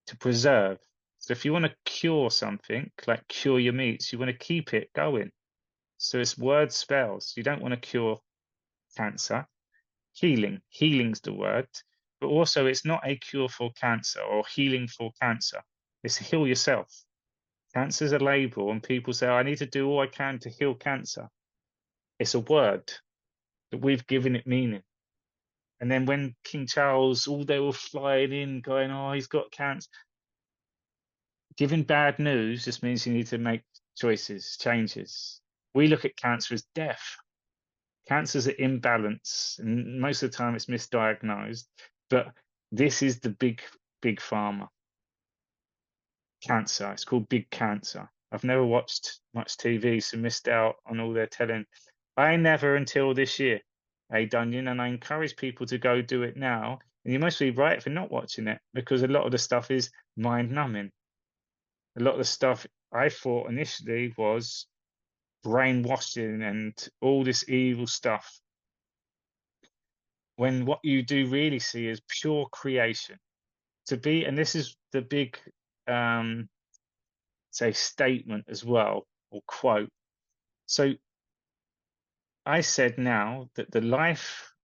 to preserve. So if you want to cure something, like cure your meats, you want to keep it going. So it's word spells. You don't want to cure cancer. Healing, healing's the word, but also it's not a cure for cancer or healing for cancer. It's heal yourself. Cancer's a label, and people say, I need to do all I can to heal cancer. It's a word that we've given it meaning. And then when King Charles, all they were flying in, going, oh, he's got cancer. Giving bad news just means you need to make choices, changes. We look at cancer as death. Cancer's an imbalance, and most of the time it's misdiagnosed. But this is the big pharma. Cancer. It's called Big Cancer. I've never watched much TV, so missed out on all their telling. I never until this year, A. Dunyan, and I encourage people to go do it now. And you must be right for not watching it because a lot of the stuff is mind numbing. A lot of the stuff I thought initially was brainwashing and all this evil stuff. When what you do really see is pure creation. To be, and this is the big say statement as well, or quote. So I said now that the life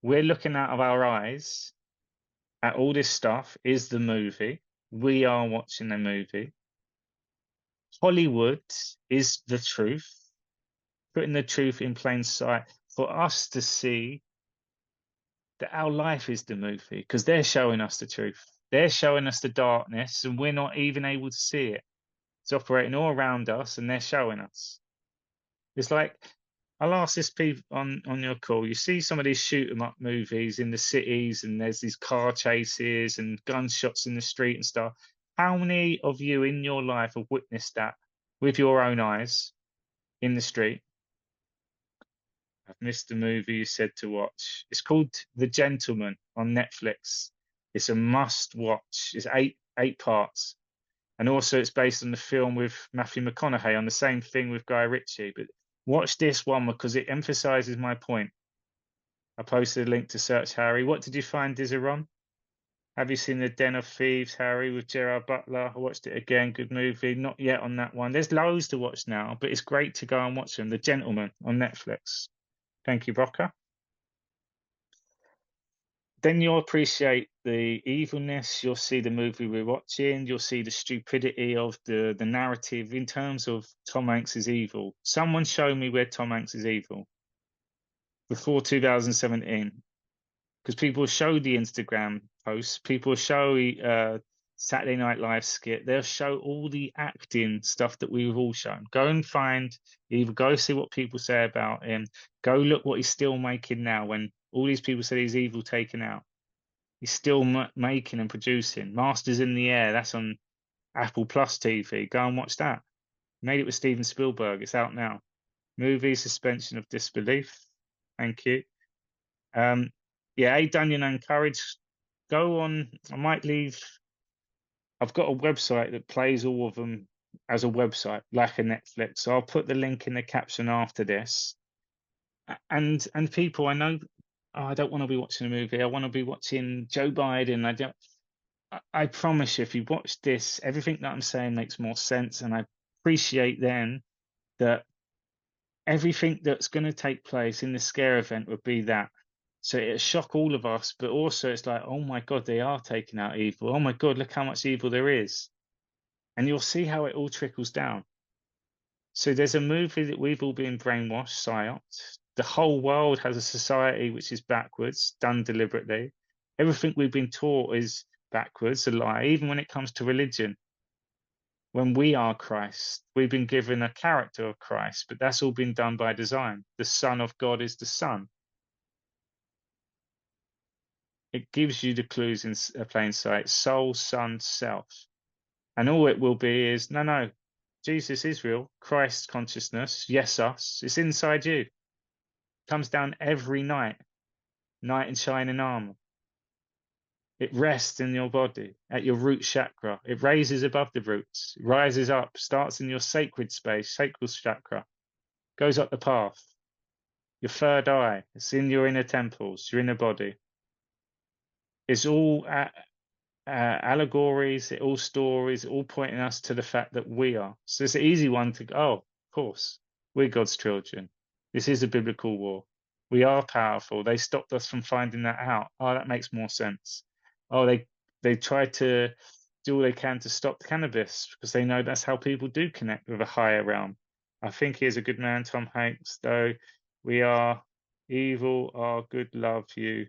we're looking out of our eyes at all this stuff is the movie. We are watching a movie. Hollywood is the truth, putting the truth in plain sight for us to see that our life is the movie because they're showing us the truth. They're showing us the darkness, and we're not even able to see it. It's operating all around us, and they're showing us. It's like I'll ask this people on your call. You see some of these shoot 'em up movies in the cities, and there's these car chases and gunshots in the street and stuff. How many of you in your life have witnessed that with your own eyes in the street? I've missed the movie you said to watch. It's called The Gentleman on Netflix. It's a must watch. It's eight parts. And also it's based on the film with Matthew McConaughey on the same thing with Guy Ritchie. But watch this one because it emphasizes my point. I posted a link to search Harry. What did you find, Dizaron? Have you seen The Den of Thieves, Harry, with Gerard Butler? I watched it again. Good movie. Not yet on that one. There's loads to watch now, but it's great to go and watch them. The Gentleman on Netflix. Thank you, Brocker. Then you'll appreciate the evilness. You'll see the movie we're watching. You'll see the stupidity of the narrative in terms of Tom Hanks is evil. Someone show me where Tom Hanks is evil before 2017, because people show the Instagram posts, people show Saturday Night Live skit. They'll show all the acting stuff that we've all shown. Go and find, either go see what people say about him. Go look what he's still making now when all these people said he's evil taken out. He's still making and producing. Masters in the Air, that's on Apple Plus TV. Go and watch that. Made it with Steven Spielberg. It's out now. Movie Suspension of Disbelief. Thank you. Yeah, A Dunyan and Courage. Go on. I might leave. I've got a website that plays all of them as a website, like a Netflix. So I'll put the link in the caption after this. And people, I know, oh, I don't want to be watching a movie. I want to be watching Joe Biden. I promise you, if you watch this, everything that I'm saying makes more sense. And I appreciate then that everything that's going to take place in the scare event would be that. So it'll shock all of us, but also it's like, oh my God, they are taking out evil. Oh my God, look how much evil there is. And you'll see how it all trickles down. So there's a movie that we've all been brainwashed, psyoped. The whole world has a society which is backwards, done deliberately. Everything we've been taught is backwards, a lie, even when it comes to religion. When we are Christ, we've been given a character of Christ, but that's all been done by design. The Son of God is the Son. It gives you the clues in plain sight: soul, son, self. And all it will be is, no, Jesus is real. Christ consciousness, yes, us. It's inside you. Comes down every night, knight in shining armor. It rests in your body, at your root chakra. It raises above the roots, rises up, starts in your sacred space, sacral chakra, goes up the path. Your third eye, it's in your inner temples, your inner body. It's all allegories, it all stories, all pointing us to the fact that we are. So it's an easy one to go, oh, of course, we're God's children. This is a biblical war. We are powerful. They stopped us from finding that out. Oh, that makes more sense. Oh, they tried to do all they can to stop the cannabis because they know that's how people do connect with a higher realm. I think he is a good man, Tom Hanks, though we are evil, are good, love you.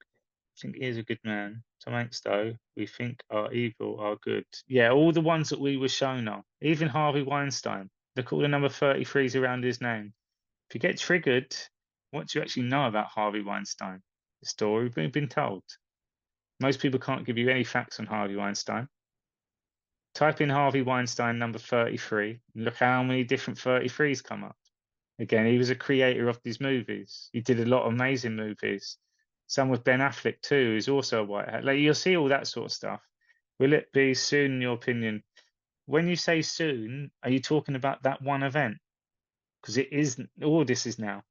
I think he is a good man. Tom Hanks, though, we think are evil, are good. Yeah, all the ones that we were shown are. Even Harvey Weinstein. Look at all the number 33s around his name. If you get triggered, what do you actually know about Harvey Weinstein? The story we've been told. Most people can't give you any facts on Harvey Weinstein. Type in Harvey Weinstein number 33 and look how many different 33s come up. Again, he was a creator of these movies. He did a lot of amazing movies. Some with Ben Affleck too, who's also a white hat. Like, you'll see all that sort of stuff. Will it be soon, in your opinion? When you say soon, are you talking about that one event? Because it is, all this is now.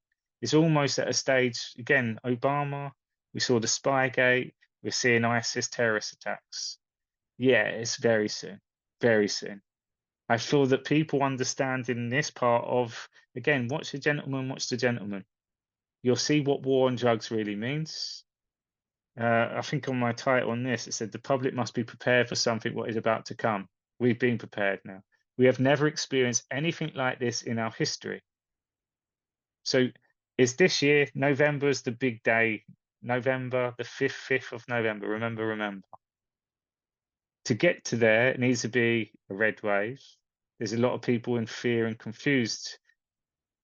It's almost at a stage, again, Obama, we saw the Spygate, we're seeing ISIS terrorist attacks. Yeah, it's very soon, very soon. I feel that people understand in this part of, again, watch the gentleman, watch the gentleman. You'll see what war on drugs really means. I think on my title on this, it said the public must be prepared for something what is about to come. We've been prepared now. We have never experienced anything like this in our history. So it's this year, November is the big day. November, the 5th of November. Remember. To get to there, it needs to be a red wave. There's a lot of people in fear and confused.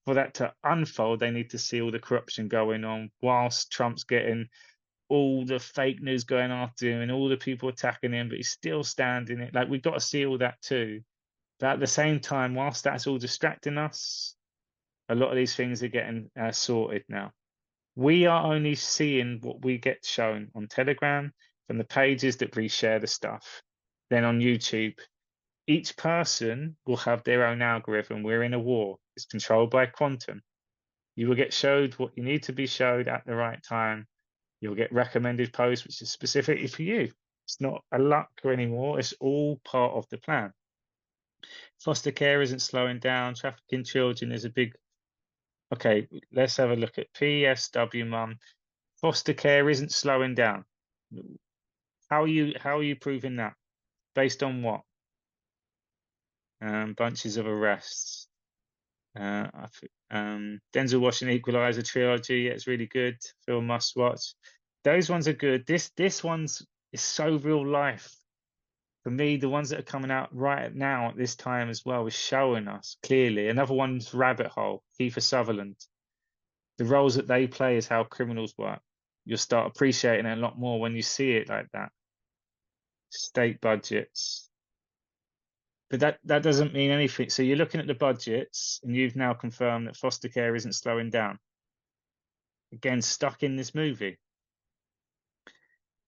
For that to unfold, they need to see all the corruption going on whilst Trump's getting all the fake news going after him and all the people attacking him, but he's still standing it. Like, we've got to see all that too. But at the same time, whilst that's all distracting us, a lot of these things are getting sorted now. We are only seeing what we get shown on Telegram from the pages that reshare the stuff. Then on YouTube, each person will have their own algorithm. We're in a war. It's controlled by quantum. You will get showed what you need to be showed at the right time. You'll get recommended posts, which is specifically for you. It's not a luck anymore. It's all part of the plan. Foster care isn't slowing down. Trafficking children is a big. Okay, let's have a look at PSW mum. Foster care isn't slowing down. How are you proving that? Based on what? Bunches of arrests. Denzel Washington Equalizer trilogy. It's really good. Film must watch. Those ones are good. This one's is so real life. For me, the ones that are coming out right now at this time as well is showing us clearly. Another one's Rabbit Hole, Kiefer Sutherland. The roles that they play is how criminals work. You'll start appreciating it a lot more when you see it like that. State budgets. But that doesn't mean anything. So you're looking at the budgets and you've now confirmed that foster care isn't slowing down. Again, stuck in this movie.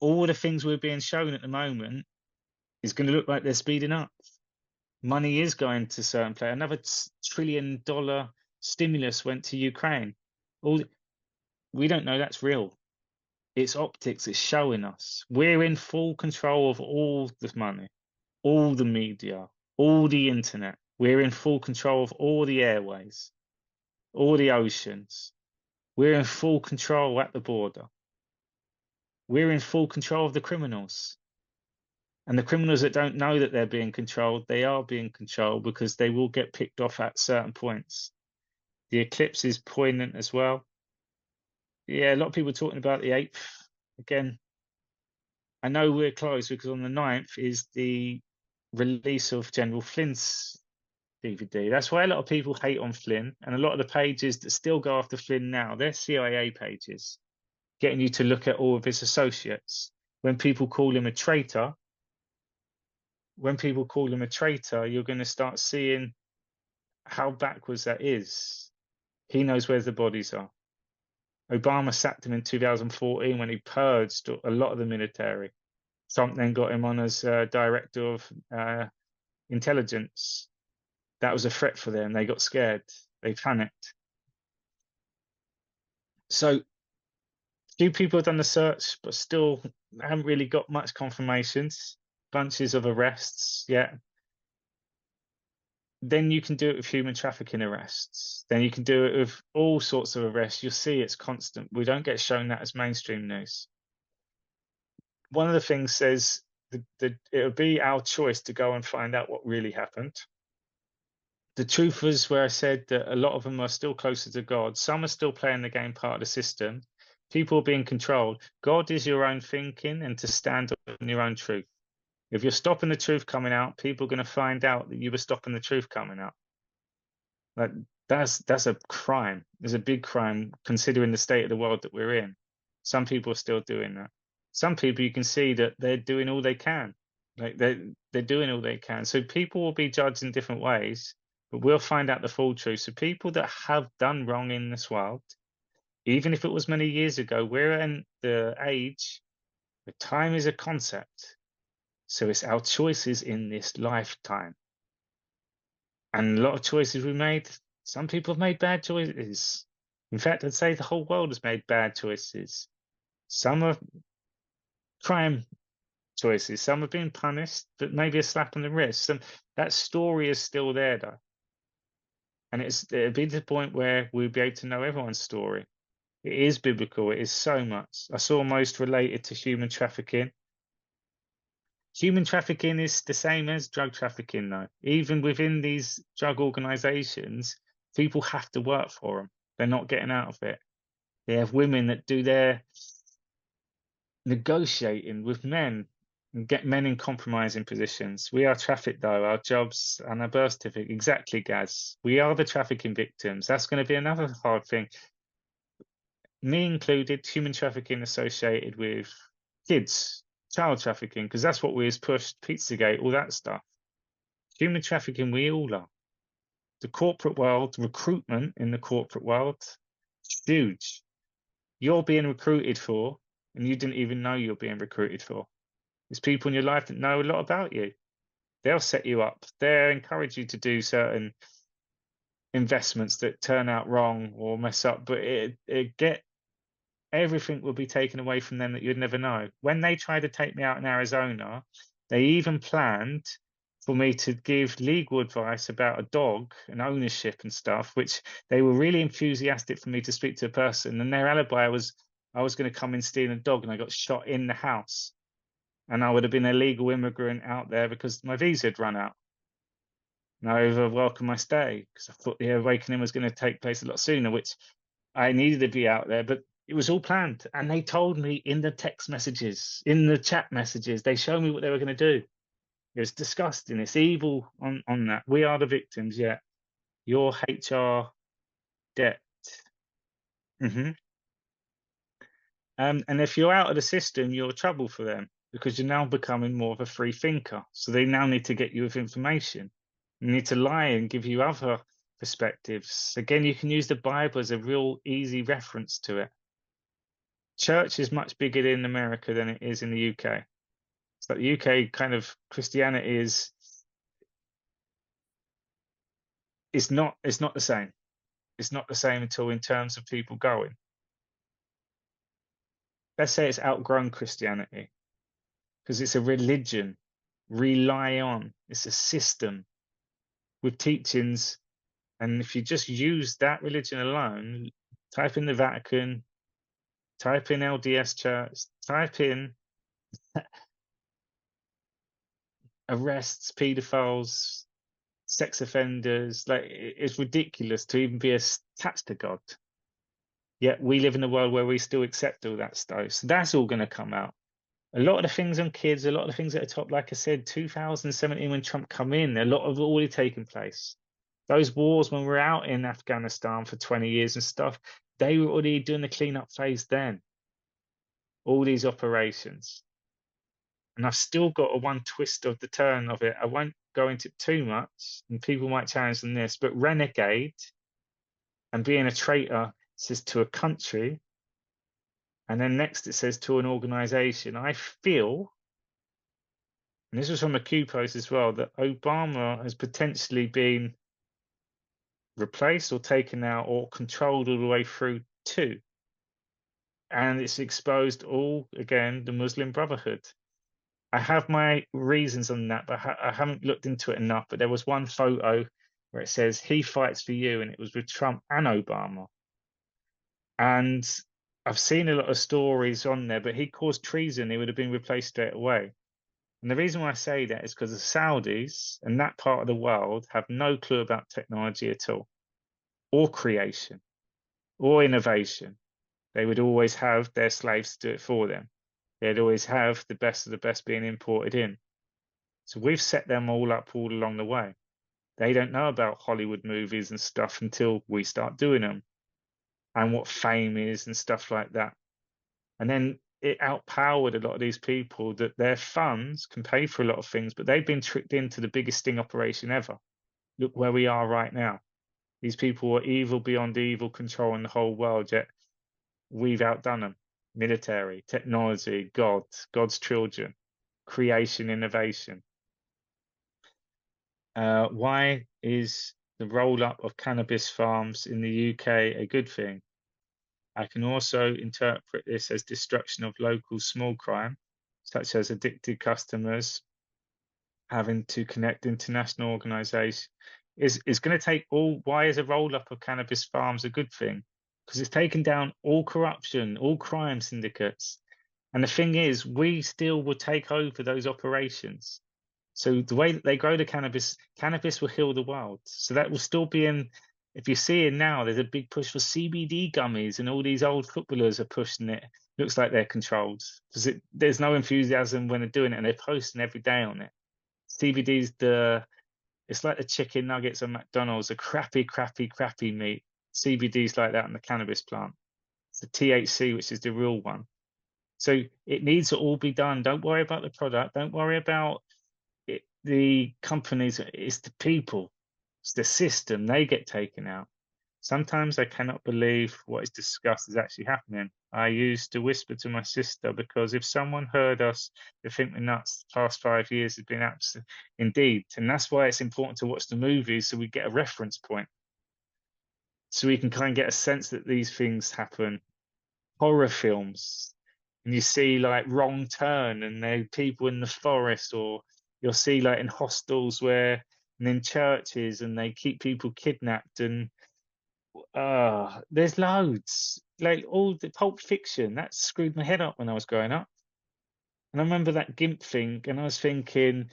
All the things we're being shown at the moment is going to look like they're speeding up. Money is going to certain place. Another $1 trillion stimulus went to Ukraine. We don't know that's real. It's optics. It's showing us. We're in full control of all the money, all the media, all the internet. We're in full control of all the airways, all the oceans. We're in full control at the border. We're in full control of the criminals. And the criminals that don't know that they're being controlled, they are being controlled because they will get picked off at certain points. The eclipse is poignant as well. Yeah, a lot of people talking about the 8th. Again, I know we're close because on the 9th is the release of General Flynn's DVD. That's why a lot of people hate on Flynn, and a lot of the pages that still go after Flynn now, they're CIA pages, getting you to look at all of his associates. When people call him a traitor, you're going to start seeing how backwards that is. He knows where the bodies are. Obama sacked him in 2014 when he purged a lot of the military. Trump then got him on as director of intelligence. That was a threat for them. They got scared. They panicked. So few people have done the search, but still haven't really got much confirmations. Bunches of arrests, yeah. Then you can do it with human trafficking arrests. Then you can do it with all sorts of arrests. You'll see it's constant. We don't get shown that as mainstream news. One of the things says that it'll be our choice to go and find out what really happened. The truth was where I said that a lot of them are still closer to God. Some are still playing the game part of the system. People are being controlled. God is your own thinking and to stand on your own truth. If you're stopping the truth coming out, people are going to find out that you were stopping the truth coming out. Like that's a crime. There's a big crime considering the state of the world that we're in. Some people are still doing that. Some people you can see that they're doing all they can. Like they're doing all they can. So people will be judged in different ways, but we'll find out the full truth. So people that have done wrong in this world, even if it was many years ago, we're in the age where time is a concept. So it's our choices in this lifetime. And a lot of choices we made, some people have made bad choices. In fact, I'd say the whole world has made bad choices. Some are crime choices. Some have been punished, but maybe a slap on the wrist. Some that story is still there though. And it'd be to the point where we'd be able to know everyone's story. It is biblical, it is so much. I saw most related to human trafficking. Human trafficking is the same as drug trafficking, though. Even within these drug organizations, people have to work for them. They're not getting out of it. They have women that do their negotiating with men and get men in compromising positions. We are trafficked, though, our jobs and our birth certificate. Exactly, Gaz. We are the trafficking victims. That's going to be another hard thing. Me included, human trafficking associated with kids, child trafficking, because that's what we was pushed, Pizzagate, all that stuff. Human trafficking, we all are. The corporate world, recruitment in the corporate world, huge. You're being recruited for, and you didn't even know you're being recruited for. There's people in your life that know a lot about you. They'll set you up. They'll encourage you to do certain investments that turn out wrong or mess up, but everything will be taken away from them that you'd never know. When they tried to take me out in Arizona, they even planned for me to give legal advice about a dog and ownership and stuff, which they were really enthusiastic for me to speak to a person. And their alibi was I was going to come in stealing a dog and I got shot in the house. And I would have been a legal immigrant out there because my visa had run out. And I over welcomed my stay because I thought the awakening was going to take place a lot sooner, which I needed to be out there, but it was all planned. And they told me in the text messages, in the chat messages, they showed me what they were going to do. It was disgusting. It's evil on that. We are the victims, yeah. Your HR debt. hmm and if you're out of the system, you're trouble for them because you're now becoming more of a free thinker. So they now need to get you with information. You need to lie and give you other perspectives. Again, you can use the Bible as a real easy reference to it. Church is much bigger in America than it is in the UK. So the UK kind of Christianity is not it's not the same. It's not the same at all in terms of people going. Let's say it's outgrown Christianity because it's a religion. Rely on. It's a system with teachings. And if you just use that religion alone, type in the Vatican, type in LDS Church, type in arrests, pedophiles, sex offenders. Like it's ridiculous to even be attached to God. Yet we live in a world where we still accept all that stuff. So that's all going to come out. A lot of the things on kids, a lot of the things at the top, like I said, 2017 when Trump come in, a lot of already taken place. Those wars when we were out in Afghanistan for 20 years and stuff, they were already doing the cleanup phase then. All these operations. And I've still got a one twist of the turn of it. I won't go into it too much, and people might challenge on this, but renegade and being a traitor says to a country, and then next it says to an organization. I feel, and this was from a Q post as well, that Obama has potentially been replaced or taken out or controlled all the way through too. And it's exposed all, again, the Muslim Brotherhood. I have my reasons on that, but I haven't looked into it enough. But there was one photo where it says he fights for you, and it was with Trump and Obama. And I've seen a lot of stories on there, but he caused treason. He would have been replaced straight away. And the reason why I say that is because the Saudis and that part of the world have no clue about technology at all, or creation, or innovation. They would always have their slaves do it for them. They'd always have the best of the best being imported in. So we've set them all up all along the way. They don't know about Hollywood movies and stuff until we start doing them and what fame is and stuff like that. And then it outpowered a lot of these people that their funds can pay for a lot of things, but they've been tricked into the biggest sting operation ever. Look where we are right now. These people are evil beyond evil, controlling the whole world, yet we've outdone them. Military, technology, God, God's children, creation, innovation. Why is the roll-up of cannabis farms in the UK a good thing? I can also interpret this as destruction of local small crime. such as addicted customers, having to connect international organizations, is going to take all. Why is a roll up of cannabis farms a good thing? Because it's taken down all corruption, all crime syndicates. And the thing is, we still will take over those operations. So the way that they grow the cannabis, cannabis will heal the world. So that will still be in. If you see it now, there's a big push for CBD gummies, and all these old footballers are pushing it. Looks like they're controlled because there's no enthusiasm when they're doing it, and they're posting every day on it. CBD's it's like the chicken nuggets at McDonald's, the crappy, crappy, crappy meat. CBD's like that in the cannabis plant. It's the THC, which is the real one. So it needs to all be done. Don't worry about the product. Don't worry about the companies. It's the people. It's the system. They get taken out. Sometimes I cannot believe what is discussed is actually happening. I used to whisper to my sister because if someone heard us, they think we're nuts. The past 5 years has been absolute, indeed. And that's why it's important to watch the movies so we get a reference point. So we can kind of get a sense that these things happen. Horror films, and you see like Wrong Turn, and there are people in the forest, or you'll see like in hostels where, and in churches, and they keep people kidnapped, and there's loads. Like all the Pulp Fiction, that screwed my head up when I was growing up. And I remember that GIMP thing, and I was thinking,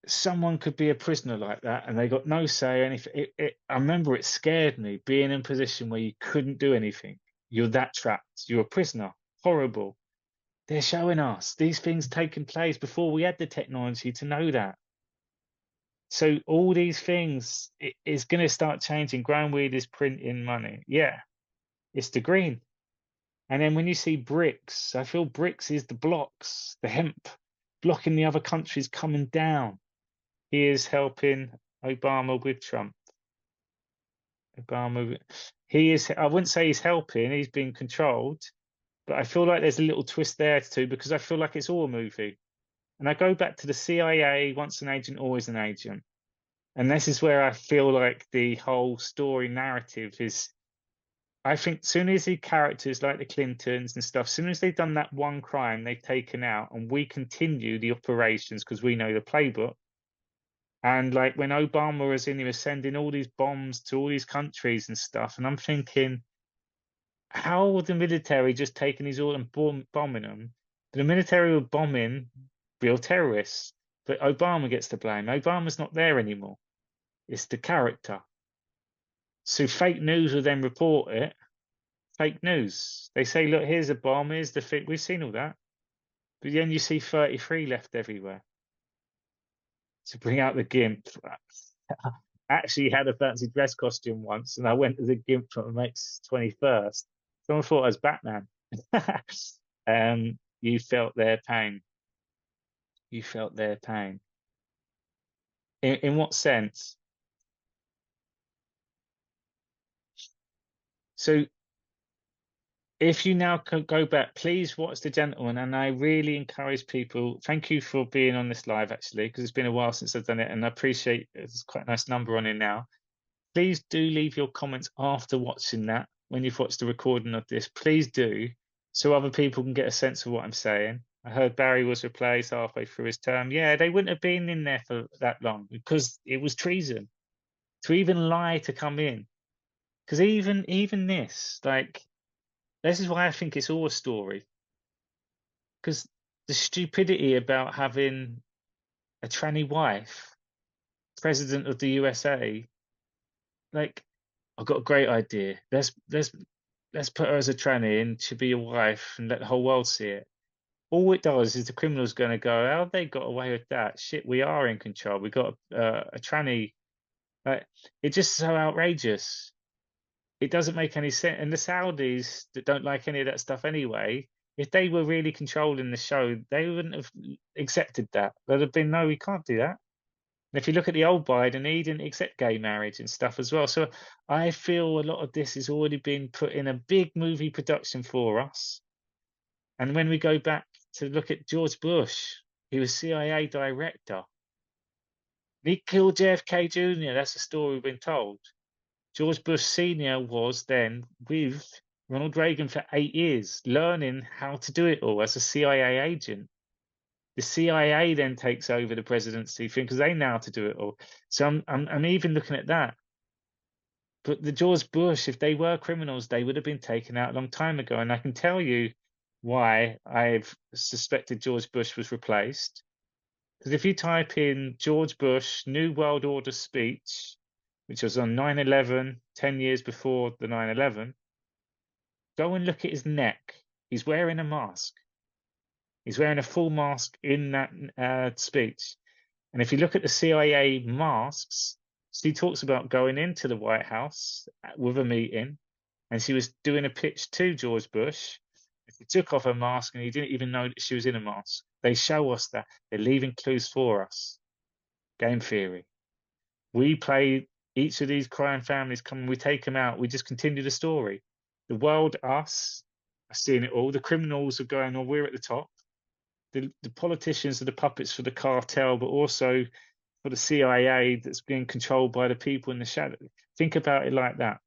someone could be a prisoner like that, and they got no say. Anything. I remember it scared me being in a position where you couldn't do anything. You're that trapped. You're a prisoner. Horrible. They're showing us these things taking place before we had the technology to know that. So all these things is going to start changing. Ground weed is printing money. Yeah, it's the green. And then when you see bricks, I feel bricks is the blocks, the hemp, blocking the other countries coming down. He is helping Obama with Trump. He is, I wouldn't say he's helping, he's being controlled, but I feel like there's a little twist there too, because I feel like it's all a movie. And I go back to the CIA, once an agent, always an agent. And this is where I feel like the whole story narrative is, I think soon as the characters like the Clintons and stuff, soon as they've done that one crime, they've taken out, and we continue the operations because we know the playbook. And like when Obama was in, he was sending all these bombs to all these countries and stuff. And I'm thinking, how would the military just taking these all and bombing them? The military were bombing real terrorists, but Obama gets the blame. Obama's not there anymore. It's the character. So fake news will then report it. Fake news. They say, look, here's a bomb, here's the thing. We've seen all that. But then you see 33 left everywhere. To bring out the GIMP. I actually had a fancy dress costume once, and I went to the GIMP for my mate's 21st. Someone thought I was Batman. You felt their pain. You felt their pain. In what sense? So if you now go back, please watch The Gentleman. And I really encourage people, thank you for being on this live, actually, because it's been a while since I've done it. And I appreciate there's quite a nice number on it now. Please do leave your comments after watching that. When you've watched the recording of this, please do, so other people can get a sense of what I'm saying. I heard Barry was replaced halfway through his term. Yeah, they wouldn't have been in there for that long because it was treason to even lie to come in. Because even this, like, this is why I think it's all a story. Because the stupidity about having a tranny wife, president of the USA, like, I've got a great idea. Let's put her as a tranny and to be a wife and let the whole world see it. All it does is the criminal's going to go, how they got away with that? Shit, we are in control. We got a tranny. It's just so outrageous. It doesn't make any sense. And the Saudis that don't like any of that stuff anyway, if they were really controlling the show, they wouldn't have accepted that. There'd have been, no, we can't do that. And if you look at the old Biden, he didn't accept gay marriage and stuff as well. So I feel a lot of this is already being put in a big movie production for us. And when we go back to look at George Bush, he was CIA director. He killed JFK Jr. That's the story we've been told. George Bush Sr. was then with Ronald Reagan for 8 years, learning how to do it all as a CIA agent. The CIA then takes over the presidency thing because they know how to do it all. So I'm even looking at that. But the George Bush, if they were criminals, they would have been taken out a long time ago. And I can tell you why I've suspected George Bush was replaced. Because if you type in George Bush New World Order speech, which was on 9/11, 10 years before the 9/11, go and look at his neck. He's wearing a mask. He's wearing a full mask in that speech. And if you look at the CIA masks, she talks about going into the White House with a meeting, and she was doing a pitch to George Bush. She took off her mask, and he didn't even know that she was in a mask. They show us that. They're leaving clues for us. Game theory. We play each of these crime families, come, we take them out, we just continue the story. The world, us, are seeing it all. The criminals are going, oh, we're at the top. The politicians are the puppets for the cartel, but also for the CIA that's being controlled by the people in the shadow. Think about it like that.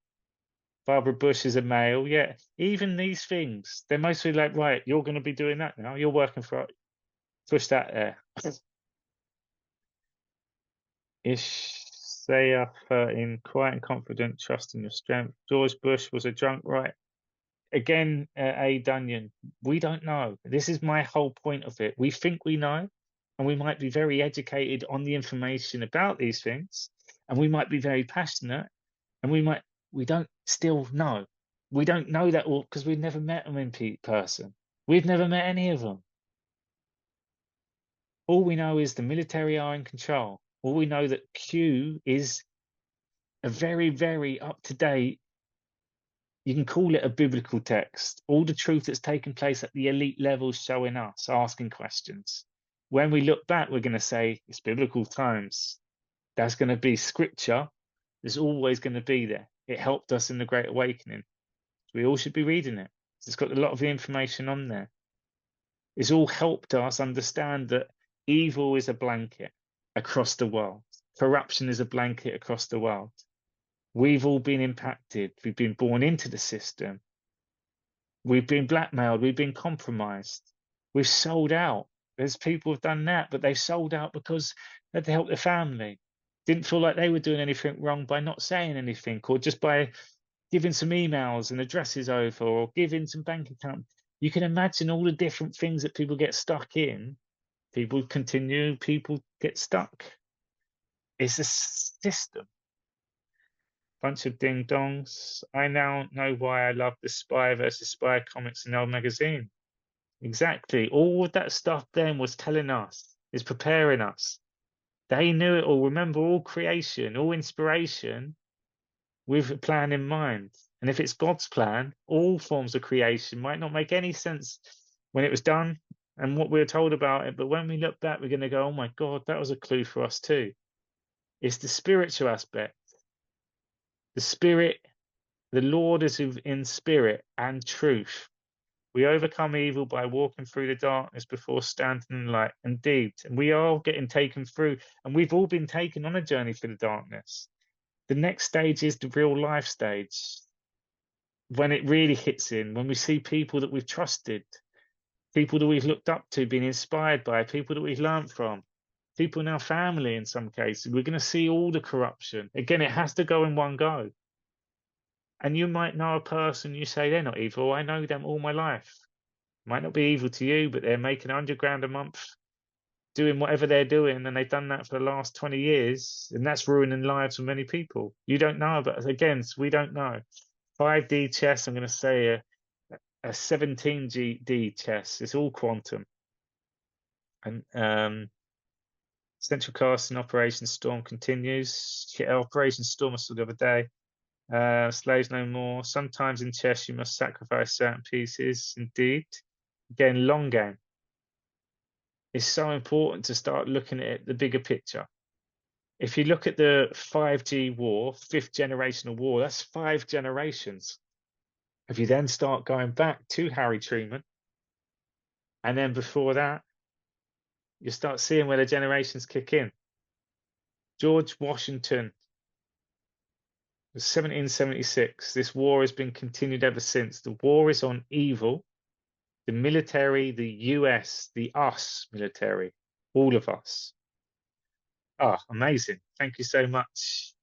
Barbara Bush is a male. Yeah, even these things, they're mostly like, right, you're going to be doing that now. You're working for it. Push that there. Isaiah 13, quiet and confident, trust in your strength. George Bush was a drunk, right? Again, A. Dunyan, we don't know. This is my whole point of it. We think we know, and we might be very educated on the information about these things, and we might be very passionate, and we don't still know. We don't know that all because we've never met them in person. We've never met any of them. All we know is the military are in control. All we know that Q is a very, very up to date, you can call it a biblical text. All the truth that's taken place at the elite levels showing us, asking questions. When we look back, we're going to say it's biblical times. That's going to be scripture. There's always going to be there. It helped us in the Great Awakening. We all should be reading it. It's got a lot of the information on there. It's all helped us understand that evil is a blanket across the world. Corruption is a blanket across the world. We've all been impacted. We've been born into the system. We've been blackmailed. We've been compromised. We've sold out. There's people who've done that, but they've sold out because they had to help their family. Didn't feel like they were doing anything wrong by not saying anything, or just by giving some emails and addresses over, or giving some bank account. You can imagine all the different things that people get stuck in. People continue, people get stuck. It's a system. Bunch of ding dongs. I now know why I love the Spy versus Spy comics in old magazine. Exactly. All of that stuff then was telling us, is preparing us. They knew it all. Remember, all creation, all inspiration with a plan in mind. And if it's God's plan, all forms of creation might not make any sense when it was done and what we were told about it. But when we look back, we're going to go, oh my God, that was a clue for us too. It's the spiritual aspect. The spirit, the Lord is in spirit and truth. We overcome evil by walking through the darkness before standing in light. Indeed, and we are getting taken through, and we've all been taken on a journey through the darkness. The next stage is the real life stage, when it really hits in, when we see people that we've trusted, people that we've looked up to, been inspired by, people that we've learned from, people in our family in some cases. We're going to see all the corruption. Again, it has to go in one go. And you might know a person, you say they're not evil. I know them all my life. Might not be evil to you, but they're making 100 grand a month doing whatever they're doing, and they've done that for the last 20 years, and that's ruining lives of many people. You don't know, but again, we don't know. 5D chess, I'm going to say a 17D chess. It's all quantum. And Central Casting Operation Storm continues. Operation Storm was still the other day. Slaves no more. Sometimes in chess you must sacrifice certain pieces. Indeed. Again, long game. It's so important to start looking at the bigger picture. If you look at the 5G war, fifth generational war, that's 5 generations. If you then start going back to Harry Truman, and then before that, you start seeing where the generations kick in. George Washington was 1776. This war has been continued ever since. The war is on evil. The military, the US, the us military, all of us. Ah, amazing. Thank you so much,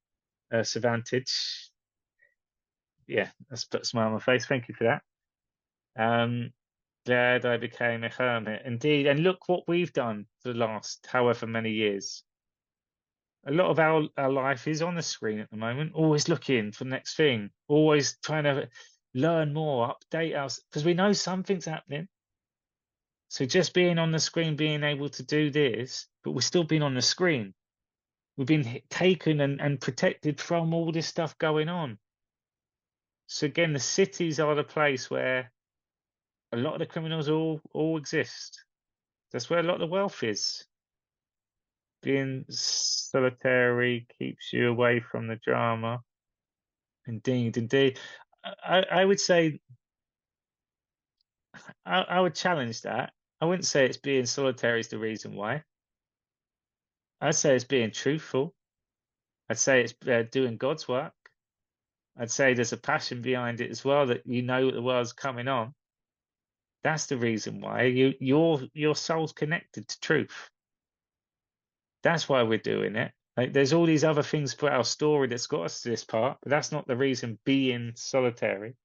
Savantage. Yeah, that's put a smile on my face. Thank you for that. Um, glad I became a hermit. Indeed. And look what we've done for the last however many years. A lot of our life is on the screen at the moment, always looking for the next thing, always trying to learn more, update us, because we know something's happening. So just being on the screen, being able to do this, but we're still being on the screen. We've been taken and protected from all this stuff going on. So again, the cities are the place where a lot of the criminals all exist. That's where a lot of the wealth is. Being solitary keeps you away from the drama. Indeed, indeed. I would say I would challenge that. I wouldn't say it's being solitary is the reason why. I'd say it's being truthful. I'd say it's doing God's work. I'd say there's a passion behind it as well, that you know the world's coming on. That's the reason why your soul's connected to truth. That's why we're doing it. Like, there's all these other things for our story that's got us to this part, but that's not the reason being solitary.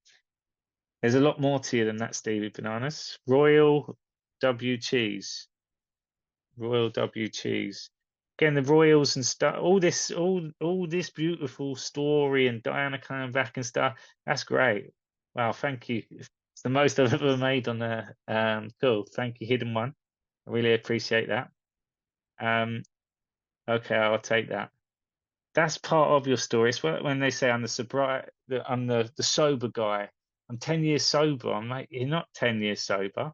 There's a lot more to you than that, Stevie Bananas. Royal W cheese. Royal W cheese. Again, the royals and stuff, all this beautiful story and Diana coming back and stuff. That's great. Wow, thank you. It's the most I've ever made on the cool. Thank you, Hidden One. I really appreciate that. Okay, I'll take that. That's part of your story. It's when they say I'm the I'm the sober guy. I'm 10 years sober. I'm like, you're not 10 years sober.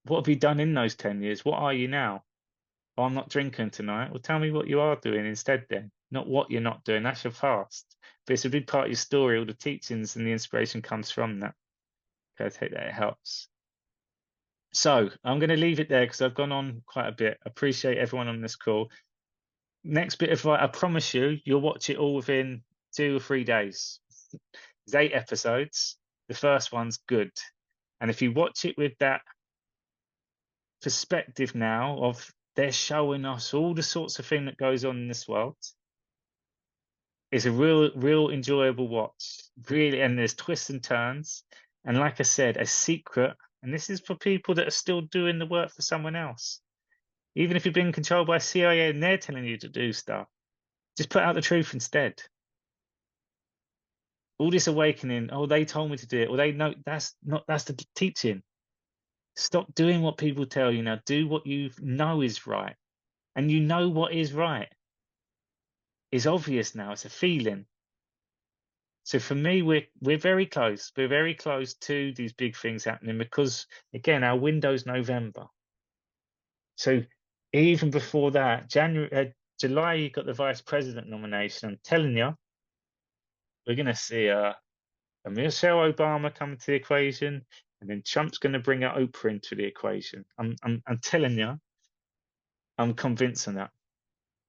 What have you done in those 10 years? What are you now? Oh, I'm not drinking tonight. Well, tell me what you are doing instead then. Not what you're not doing. That's your past. But it's a big part of your story. All the teachings and the inspiration comes from that. Okay, I take that. It helps. So I'm going to leave it there because I've gone on quite a bit. Appreciate everyone on this call. Next bit of I promise you'll watch it all within 2 or 3 days. There's 8 episodes. The first one's good. And if you watch it with that perspective now of they're showing us all the sorts of thing that goes on in this world, it's a real enjoyable watch. Really, and there's twists and turns. And like I said, a secret, and this is for people that are still doing the work for someone else. Even if you're being controlled by CIA and they're telling you to do stuff, just put out the truth instead. All this awakening, oh, they told me to do it, or they know that's the teaching. Stop doing what people tell you now. Do what you know is right. And you know what is right. It's obvious now. It's a feeling. So for me, we're very close. We're very close to these big things happening because, again, our window's November. So even before that, July, you got the vice president nomination. I'm telling you, we're going to see a Michelle Obama come to the equation, and then Trump's going to bring out Oprah into the equation. I'm telling you, I'm convinced on that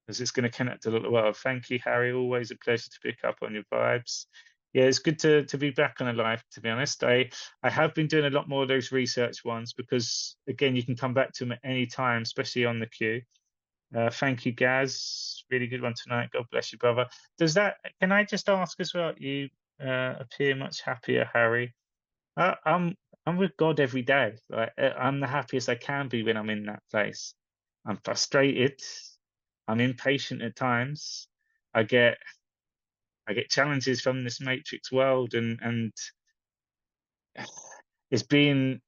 because it's going to connect a lot well. Thank you, Harry. Always a pleasure to pick up on your vibes. Yeah, it's good to be back on a live, to be honest. I have been doing a lot more of those research ones because, again, you can come back to them at any time, especially on the queue. Thank you, Gaz. Really good one tonight. God bless you, brother. Can I just ask as well, you appear much happier, Harry. I'm with God every day. Like, I'm the happiest I can be when I'm in that place. I'm frustrated. I'm impatient at times. I get challenges from this matrix world, and it's been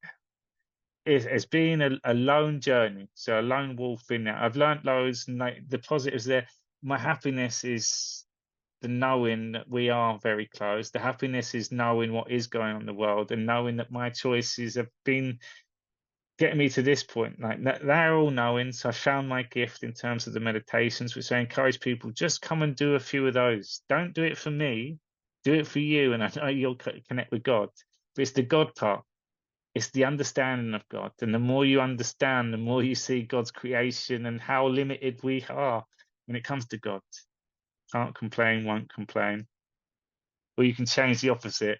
it's been a lone journey. So a lone wolf in there. I've learned loads, and like, the positives there. My happiness is the knowing that we are very close. The happiness is knowing what is going on in the world and knowing that my choices have been getting me to this point. Like they're all knowing. So I found my gift in terms of the meditations, which I encourage people, just come and do a few of those. Don't do it for me, do it for you. And I know you'll connect with God. But it's the God part. It's the understanding of God. And the more you understand, the more you see God's creation and how limited we are when it comes to God. Can't complain, won't complain. Or you can change the opposite.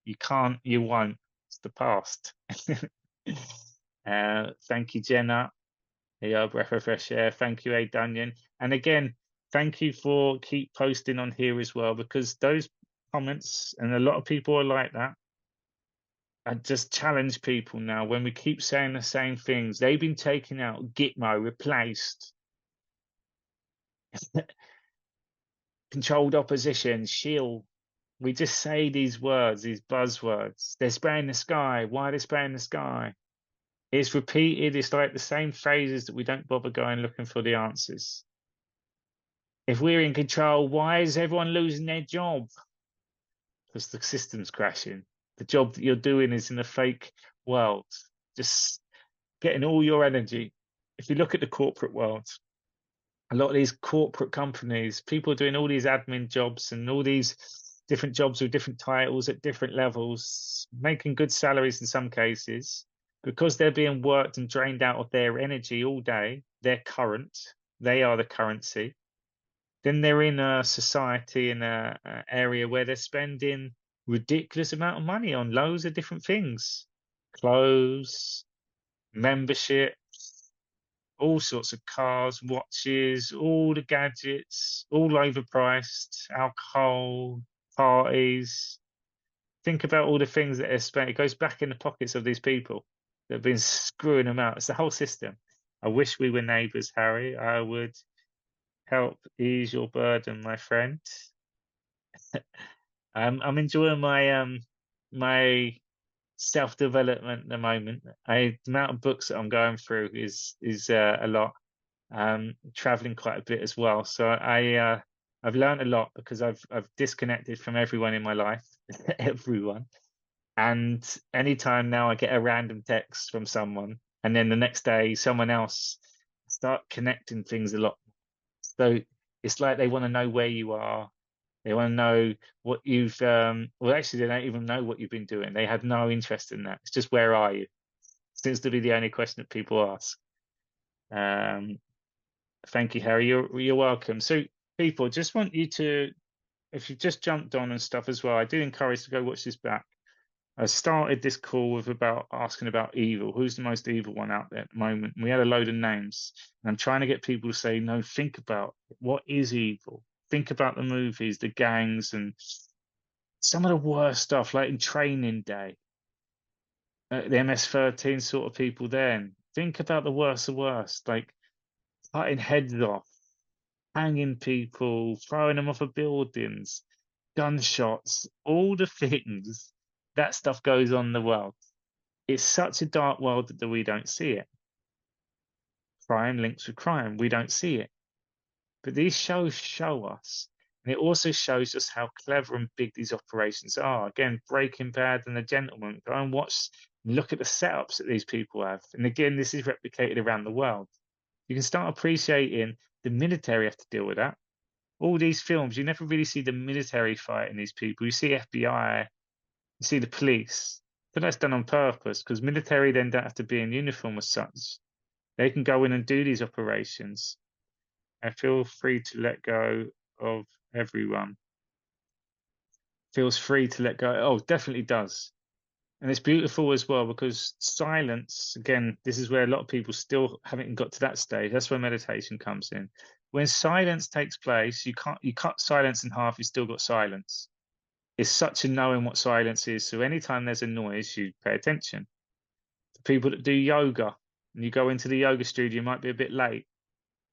You can't, you won't. It's the past. Thank you, Jenna. Yeah, breath of fresh air. Thank you, A Dunyan. And again, thank you for keep posting on here as well, because those comments, and a lot of people are like that. I just challenge people now when we keep saying the same things. They've been taken out, Gitmo replaced, controlled opposition, shield. We just say these words, these buzzwords. They're spraying the sky. Why are they spraying the sky? It's repeated. It's like the same phrases that we don't bother going looking for the answers. If we're in control, why is everyone losing their job? Because the system's crashing. The job that you're doing is in a fake world. Just getting all your energy. If you look at the corporate world, a lot of these corporate companies, people are doing all these admin jobs and all these different jobs with different titles at different levels, making good salaries in some cases, because they're being worked and drained out of their energy all day. They're current, they are the currency. Then they're in a society, in a area where they're spending ridiculous amount of money on loads of different things, clothes, membership, all sorts of cars, watches, all the gadgets, all overpriced, alcohol, parties. Think about all the things that are spent. It goes back in the pockets of these people that have been screwing them out. It's the whole system. I wish we were neighbours, Harry. I would help ease your burden, my friend. I'm enjoying my self-development at the moment. The amount of books that I'm going through is a lot. Traveling quite a bit as well. So I've learned a lot because I've disconnected from everyone in my life, everyone. And anytime now I get a random text from someone, and then the next day someone else, start connecting things a lot. So it's like they want to know where you are. They want to know what you've well, actually they don't even know what you've been doing. They have no interest in that. It's just where are you? Seems to be the only question that people ask. Um, Thank you, Harry. You're welcome. So, people, just want you to, if you've just jumped on and stuff as well, I do encourage to go watch this back. I started this call with about asking about evil. Who's the most evil one out there at the moment? And we had a load of names, and I'm trying to get people to say, no, think about what is evil. Think about the movies, the gangs, and some of the worst stuff, like in Training Day, the MS-13 sort of people. Then think about the worst of worst, like cutting heads off, hanging people, throwing them off of buildings, gunshots, all the things that stuff goes on in the world. It's such a dark world that we don't see it. Crime links with crime, we don't see it. But these shows show us, and it also shows us how clever and big these operations are. Again, Breaking Bad and The Gentleman, go and watch and look at the setups that these people have. And again, this is replicated around the world. You can start appreciating the military have to deal with that. All these films, you never really see the military fighting these people. You see FBI, you see the police, but that's done on purpose because military then don't have to be in uniform as such. They can go in and do these operations. I feel free to let go of everyone. Feels free to let go. Oh, definitely does. And it's beautiful as well because silence, again, this is where a lot of people still haven't got to that stage. That's where meditation comes in. When silence takes place, you cut silence in half, you still got silence. It's such a knowing what silence is. So anytime there's a noise, you pay attention. The people that do yoga and you go into the yoga studio, you might be a bit late,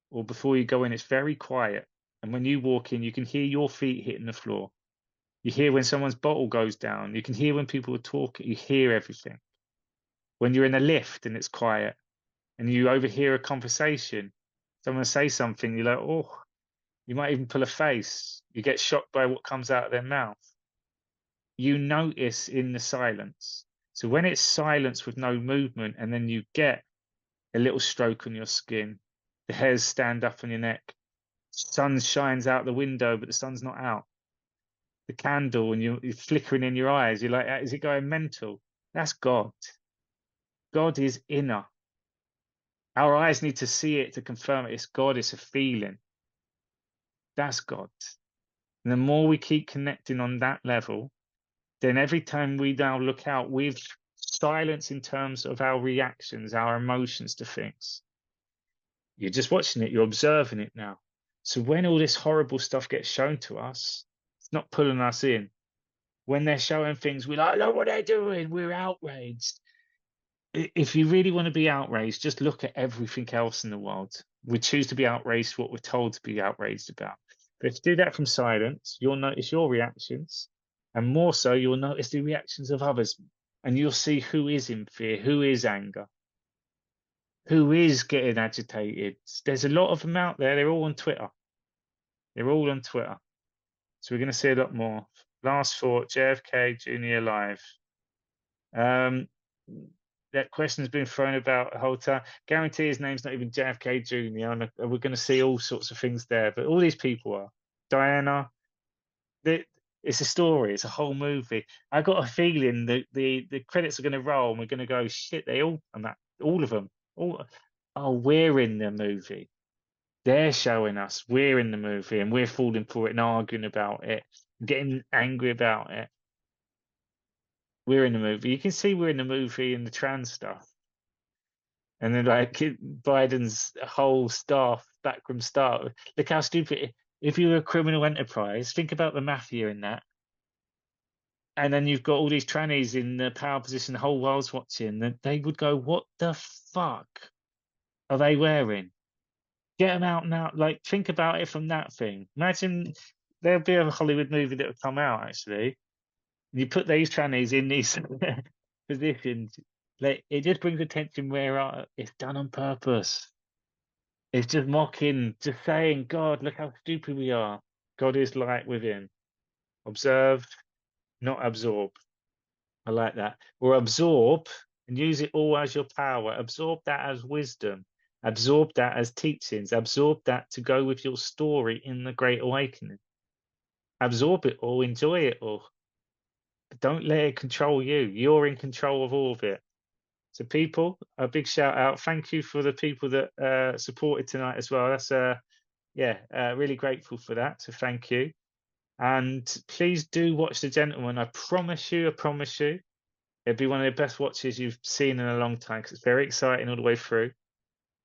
or before you go in, it's very quiet. And when you walk in, you can hear your feet hitting the floor. You hear when someone's bottle goes down. You can hear when people are talking. You hear everything. When you're in a lift and it's quiet and you overhear a conversation, someone say something, you're like, oh, you might even pull a face. You get shocked by what comes out of their mouth. You notice in the silence. So when it's silence with no movement and then you get a little stroke on your skin, the hairs stand up on your neck, sun shines out the window, but the sun's not out. The candle and you're flickering in your eyes, you're like, is it going mental? That's God. God is inner. Our eyes need to see it to confirm it. It's God, it's a feeling. That's God. And the more we keep connecting on that level, then every time we now look out with silence in terms of our reactions, our emotions to things, you're just watching it, you're observing it now. So when all this horrible stuff gets shown to us, it's not pulling us in. When they're showing things, we're like, look what they're doing, we're outraged. If you really want to be outraged, just look at everything else in the world. We choose to be outraged what we're told to be outraged about. But if you do that from silence, you'll notice your reactions, and more so, you'll notice the reactions of others, and you'll see who is in fear, who is anger, who is getting agitated. There's a lot of them out there. They're all on Twitter. They're all on Twitter. So we're going to see a lot more. Last thought: JFK Jr. alive. Um, that question's been thrown about the whole time. Guarantee his name's not even JFK Jr. And we're going to see all sorts of things there. But all these people are. Diana, it's a story. It's a whole movie. I got a feeling that the credits are going to roll and we're going to go, shit, they all, and that, all of them. All, oh, we're in the movie. They're showing us we're in the movie and we're falling for it and arguing about it, getting angry about it. We're in the movie. You can see we're in the movie in the trans stuff. And then like Biden's whole staff, backroom staff. Look how stupid. If you're a criminal enterprise, think about the mafia in that. And then you've got all these trannies in the power position, the whole world's watching, that they would go, what the fuck are they wearing? Get them out now. Like, think about it from that thing. Imagine there'll be a Hollywood movie that will come out, actually. You put these trannies in these positions, like, it just brings attention where it's done on purpose. It's just mocking, just saying, God, look how stupid we are. God is light within. Observe, not absorb. I like that. Or absorb and use it all as your power. Absorb that as wisdom. Absorb that as teachings. Absorb that to go with your story in the Great Awakening. Absorb it all, enjoy it all. But don't let it control you. You're in control of all of it. So, people, a big shout out. Thank you for the people that supported tonight as well. That's really grateful for that. So, thank you. And please do watch The Gentleman. I promise you, it'll be one of the best watches you've seen in a long time because it's very exciting all the way through.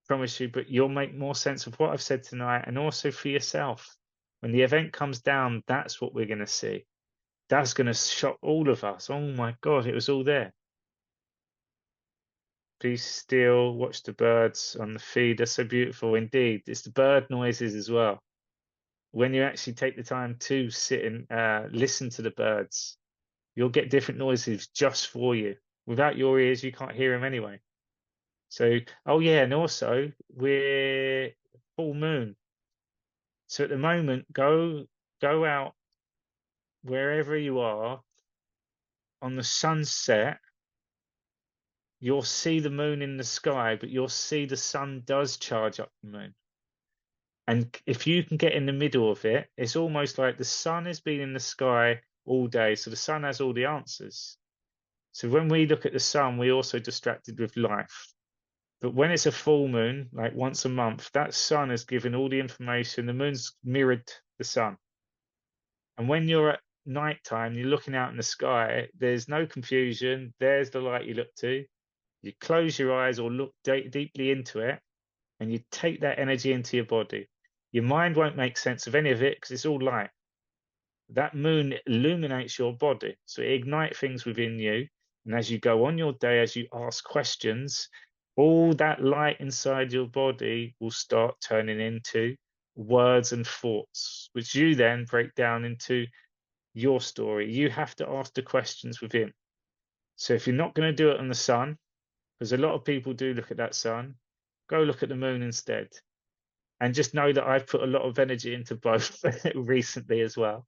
Promise you, but you'll make more sense of what I've said tonight and also for yourself. When the event comes down, that's what we're going to see. That's going to shock all of us. Oh my God, it was all there. Be still, watch the birds on the feed. They're so beautiful indeed. It's the bird noises as well. When you actually take the time to sit and listen to the birds, you'll get different noises just for you. Without your ears, you can't hear them anyway. So, oh yeah, and also we're full moon. So at the moment, go out wherever you are on the sunset. You'll see the moon in the sky, but you'll see the sun does charge up the moon. And if you can get in the middle of it, it's almost like the sun has been in the sky all day. So the sun has all the answers. So when we look at the sun, we're also distracted with life. But when it's a full moon, like once a month, that sun has given all the information. The moon's mirrored the sun. And when you're at nighttime, you're looking out in the sky, there's no confusion. There's the light you look to. You close your eyes or look deeply into it, and you take that energy into your body. Your mind won't make sense of any of it because it's all light. That moon illuminates your body, so it ignites things within you. And as you go on your day, as you ask questions, all that light inside your body will start turning into words and thoughts, which you then break down into your story. You have to ask the questions within. So if you're not going to do it on the sun, because a lot of people do look at that sun, go look at the moon instead. And just know that I've put a lot of energy into both recently as well.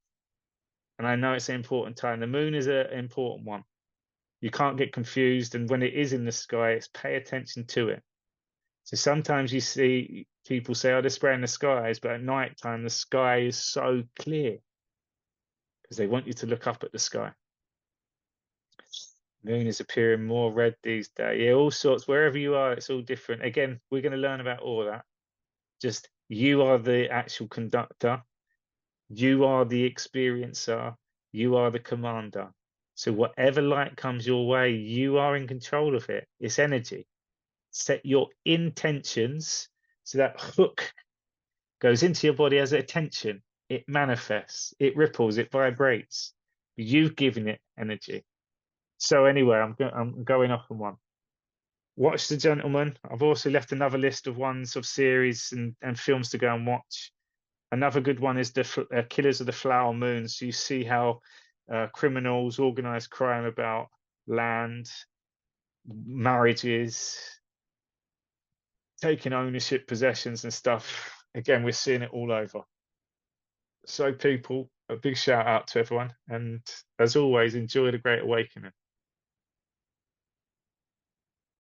And I know it's an important time. The moon is an important one. You can't get confused. And when it is in the sky, it's pay attention to it. So sometimes you see people say, oh, they're spraying the skies, but at night time, the sky is so clear because they want you to look up at the sky. Moon is appearing more red these days. Yeah, all sorts. Wherever you are, it's all different. Again, we're going to learn about all of that. Just you are the actual conductor. You are the experiencer, you are the commander. So whatever light comes your way, you are in control of it. It's energy. Set your intentions so that hook goes into your body as a tension. It manifests, it ripples, it vibrates. You've given it energy. So anyway, I'm going off on one. Watch The Gentleman. I've also left another list of ones of series and films to go and watch. Another good one is the Killers of the Flower Moon. So you see how criminals, organized crime about land, marriages, taking ownership, possessions, and stuff. Again, we're seeing it all over. So, people, a big shout out to everyone. And as always, enjoy the Great Awakening.